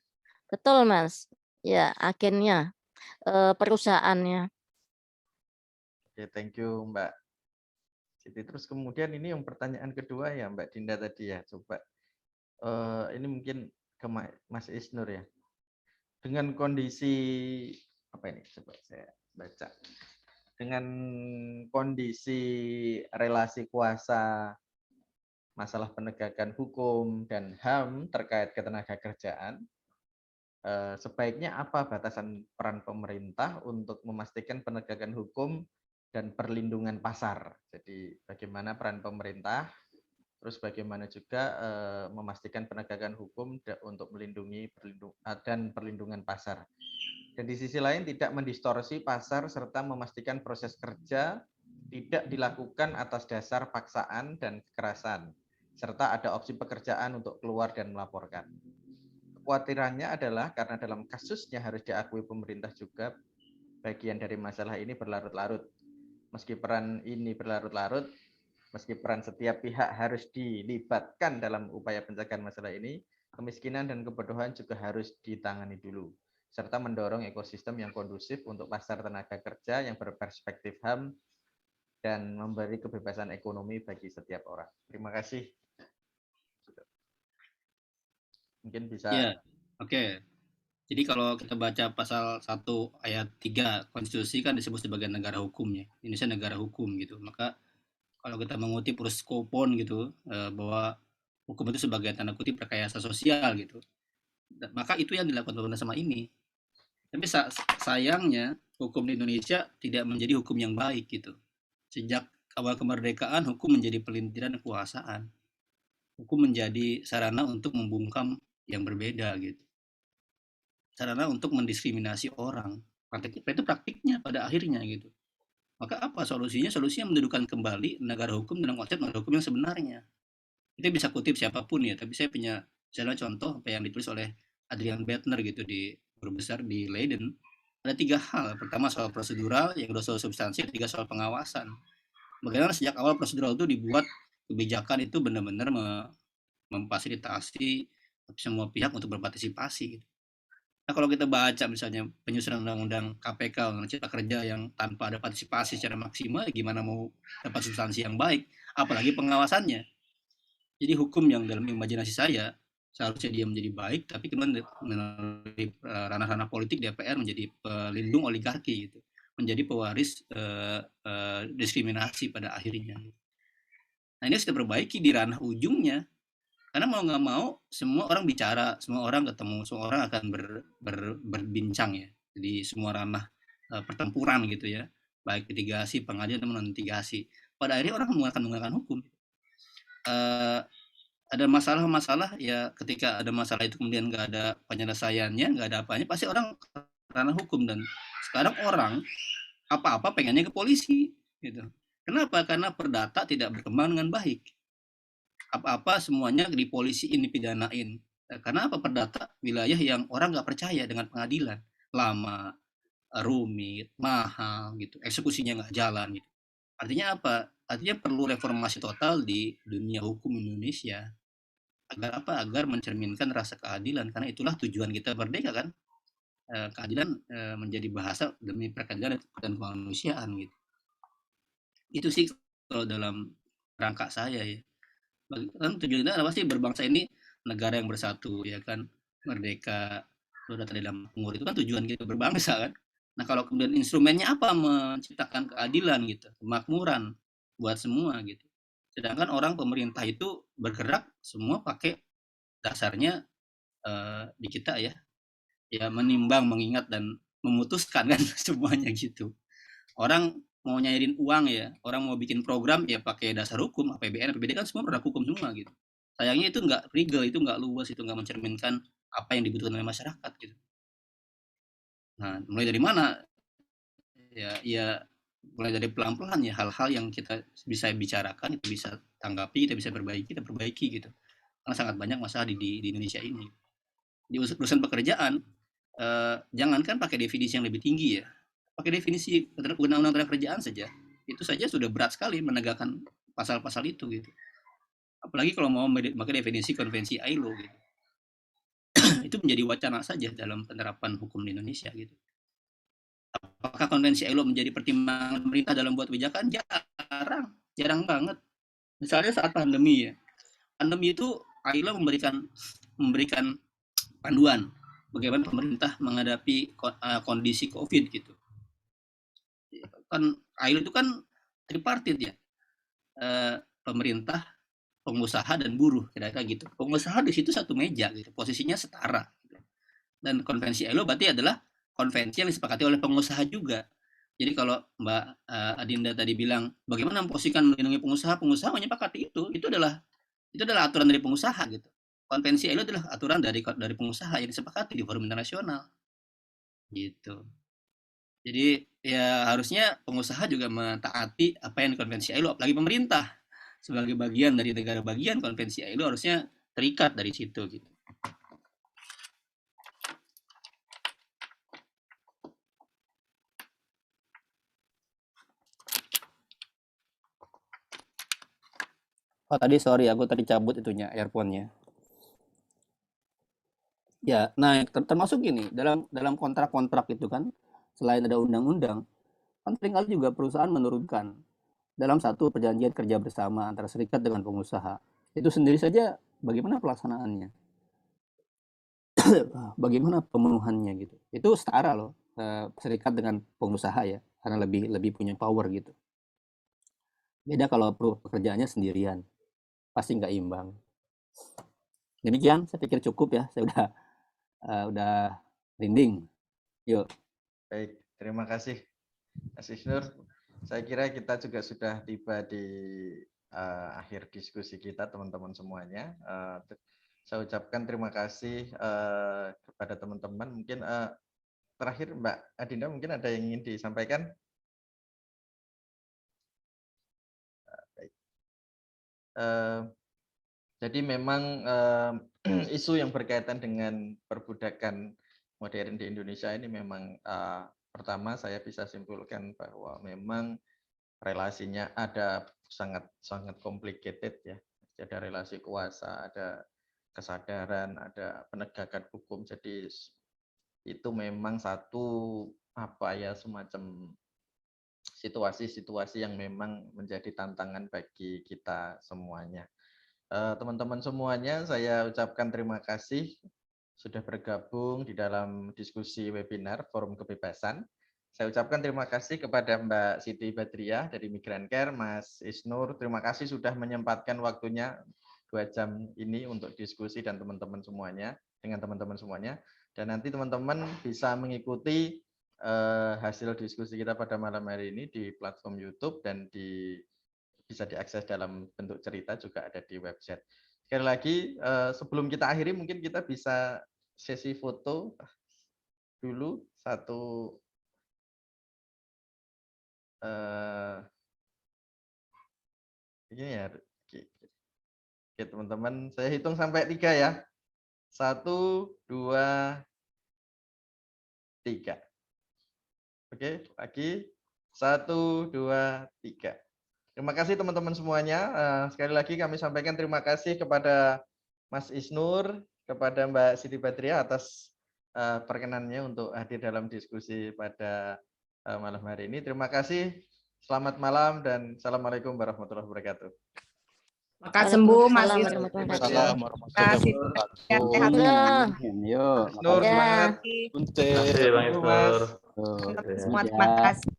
Betul Mas. Ya, agennya, perusahaannya. Oke, thank you Mbak. Jadi terus kemudian ini yang pertanyaan kedua ya Mbak Dinda tadi ya, coba ini mungkin ke Mas Isnur ya. Dengan kondisi apa ini? Coba saya baca. Dengan kondisi relasi kuasa, masalah penegakan hukum dan HAM terkait ketenagakerjaan, sebaiknya apa batasan peran pemerintah untuk memastikan penegakan hukum dan perlindungan pasar? Jadi bagaimana peran pemerintah, terus bagaimana juga memastikan penegakan hukum untuk melindungi dan perlindungan pasar. Dan di sisi lain tidak mendistorsi pasar serta memastikan proses kerja tidak dilakukan atas dasar paksaan dan kekerasan, serta ada opsi pekerjaan untuk keluar dan melaporkan. Kekhawatirannya adalah karena dalam kasusnya harus diakui pemerintah juga bagian dari masalah ini berlarut-larut. Meski peran ini berlarut-larut, meski peran setiap pihak harus dilibatkan dalam upaya pencegahan masalah ini, kemiskinan dan kebodohan juga harus ditangani dulu, serta mendorong ekosistem yang kondusif untuk pasar tenaga kerja yang berperspektif HAM dan memberi kebebasan ekonomi bagi setiap orang. Terima kasih. Mungkin bisa. Ya, oke. Jadi kalau kita baca pasal 1 ayat 3 konstitusi kan disebut sebagai negara hukum ya. Indonesia negara hukum gitu. Maka kalau kita mengutip Ruskopon gitu, bahwa hukum itu sebagai tanda kutip rekayasa sosial gitu. Maka itu yang dilakukan pemerintah sama ini. Tapi sayangnya hukum di Indonesia tidak menjadi hukum yang baik gitu. Sejak awal kemerdekaan hukum menjadi pelintiran kekuasaan. Hukum menjadi sarana untuk membungkam yang berbeda gitu. Sarana untuk mendiskriminasi orang. Itu praktiknya pada akhirnya gitu. Maka apa solusinya? Solusinya mendudukan kembali negara hukum dalam konsep negara hukum yang sebenarnya. Kita bisa kutip siapapun ya, tapi saya punya misalnya contoh apa yang ditulis oleh Adrian Bettner gitu di guru besar di Leiden. Ada 3 hal. Pertama soal prosedural, yang kedua soal substansi, ketiga soal pengawasan. Bagaimana sejak awal prosedural itu dibuat kebijakan itu benar-benar memfasilitasi semua pihak untuk berpartisipasi. Nah, kalau kita baca misalnya penyusunan undang-undang KPK, undang Cipta Kerja yang tanpa ada partisipasi secara maksimal, gimana mau dapat substansi yang baik, apalagi pengawasannya. Jadi hukum yang dalam imajinasi saya seharusnya dia menjadi baik, tapi kemudian melalui ranah-ranah politik DPR menjadi pelindung oligarki gitu, menjadi pewaris diskriminasi pada akhirnya. Nah ini harus diperbaiki di ranah ujungnya, karena mau nggak mau semua orang bicara, semua orang ketemu, semua orang akan berbincang ya, di semua ranah pertempuran gitu ya, baik litigasi, pengadilan, dan litigasi. Pada akhirnya orang akan menggunakan hukum. Ada masalah-masalah ya, ketika ada masalah itu kemudian nggak ada penyelesaiannya, nggak ada apanya, pasti orang ranah hukum. Dan sekarang orang apa-apa pengennya ke polisi gitu. Kenapa? Karena perdata tidak berkembang dengan baik. Apa-apa semuanya di polisi ini pidanain. Karena apa? Perdata wilayah yang orang nggak percaya dengan pengadilan, lama, rumit, mahal gitu, eksekusinya nggak jalan gitu. Artinya apa? Artinya perlu reformasi total di dunia hukum Indonesia. Agar apa? Agar mencerminkan rasa keadilan, karena itulah tujuan kita merdeka kan. Keadilan menjadi bahasa demi perkeadilan dan kemanusiaan gitu. Itu sih kalau dalam rangka saya ya. Kan tujuan kita apa sih? Berbangsa ini negara yang bersatu ya kan, merdeka, berdaulat dalam makmur, itu kan tujuan kita berbangsa kan. Nah kalau kemudian instrumennya apa? Menciptakan keadilan gitu, kemakmuran buat semua gitu. Sedangkan orang pemerintah itu bergerak semua pakai dasarnya di kita ya menimbang, mengingat, dan memutuskan kan semuanya gitu. Orang mau nyairin uang ya, orang mau bikin program ya pakai dasar hukum, APBN, APBD kan semua produk hukum semua gitu. Sayangnya itu nggak legal, itu nggak luas, itu nggak mencerminkan apa yang dibutuhkan oleh masyarakat gitu. Nah, mulai dari mana? Ya mulai dari pelan-pelan ya, hal-hal yang kita bisa bicarakan, kita bisa tanggapi, kita bisa perbaiki gitu. Karena sangat banyak masalah di Indonesia ini. Di urusan pekerjaan, jangankan pakai definisi yang lebih tinggi ya, pakai definisi undang-undang tenaga kerjaan saja, itu saja sudah berat sekali menegakkan pasal-pasal itu gitu. Apalagi kalau mau pakai definisi konvensi ILO gitu. Itu menjadi wacana saja dalam penerapan hukum di Indonesia gitu. Apakah konvensi ILO menjadi pertimbangan pemerintah dalam buat kebijakan? Jarang banget. Misalnya saat pandemi ya, pandemi itu ILO memberikan panduan bagaimana pemerintah menghadapi kondisi COVID gitu. Kan ILO itu kan tripartit ya, pemerintah, pengusaha, dan buruh, kira-kira gitu. Pengusaha di situ satu meja gitu, posisinya setara. Dan konvensi ILO berarti adalah konvensi yang disepakati oleh pengusaha juga. Jadi kalau Mbak Adinda tadi bilang bagaimana memposisikan melindungi pengusaha menyepakati itu adalah aturan dari pengusaha gitu. Konvensi ILO adalah aturan dari pengusaha yang disepakati di forum internasional gitu. Jadi ya harusnya pengusaha juga mentaati apa yang konvensi ILO, apalagi pemerintah sebagai bagian dari negara bagian konvensi ILO harusnya terikat dari situ gitu. Oh tadi sorry, aku tadi cabut itunya earphone-nya. Ya, nah termasuk gini, dalam kontrak-kontrak itu kan, selain ada undang-undang, kan seringkali juga perusahaan menurunkan dalam satu perjanjian kerja bersama antara serikat dengan pengusaha. Itu sendiri saja bagaimana pelaksanaannya? Bagaimana pemenuhannya gitu. Itu setara loh, serikat dengan pengusaha ya, karena lebih punya power gitu. Beda kalau pekerjaannya sendirian, pasti nggak imbang. Demikian, saya pikir cukup ya, saya udah rinding. Yuk. Baik, terima kasih Mas Isnur. Saya kira kita juga sudah tiba di akhir diskusi kita teman-teman semuanya. Saya ucapkan terima kasih kepada teman-teman. Mungkin terakhir Mbak Adinda mungkin ada yang ingin disampaikan? Baik. Jadi memang isu yang berkaitan dengan perbudakan modern di Indonesia ini memang pertama saya bisa simpulkan bahwa memang relasinya ada sangat complicated ya. Ada relasi kuasa, ada kesadaran, ada penegakan hukum. Jadi itu memang satu semacam situasi-situasi yang memang menjadi tantangan bagi kita semuanya. teman-teman semuanya, saya ucapkan terima kasih sudah bergabung di dalam diskusi webinar Forum Kebebasan. Saya ucapkan terima kasih kepada Mbak Siti Badriah dari Migran Care, Mas Isnur, terima kasih sudah menyempatkan waktunya 2 jam ini untuk diskusi dan teman-teman semuanya, dengan teman-teman semuanya. Dan nanti teman-teman bisa mengikuti hasil diskusi kita pada malam hari ini di platform YouTube dan bisa diakses dalam bentuk cerita juga ada di website. Sekali lagi, sebelum kita akhiri mungkin kita bisa sesi foto dulu satu. Ini ya, oke teman-teman, saya hitung sampai 3 ya. 1, 2, 3. Oke, lagi 1, 2, 3. Terima kasih teman-teman semuanya. Sekali lagi kami sampaikan terima kasih kepada Mas Isnur, kepada Mbak Siti Badriah atas perkenannya untuk hadir dalam diskusi pada malam hari ini. Terima kasih. Selamat malam dan assalamualaikum warahmatullahi wabarakatuh. Maka sembuh Mas Waalaikumsalam Isnur. warahmatullahi Assalamualaikum Terima warahmatullahi kasih. Sehat. wabarakatuh. Yuk, Isnur, Ya. semangat. wabarakatuh. Terima kasih Bang Isnur. Teman-teman semua terima kasih.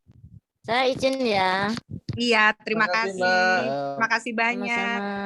Saya izin ya. Iya, terima Terima kasih, kasih. Mbak. Terima kasih banyak. Sama-sama.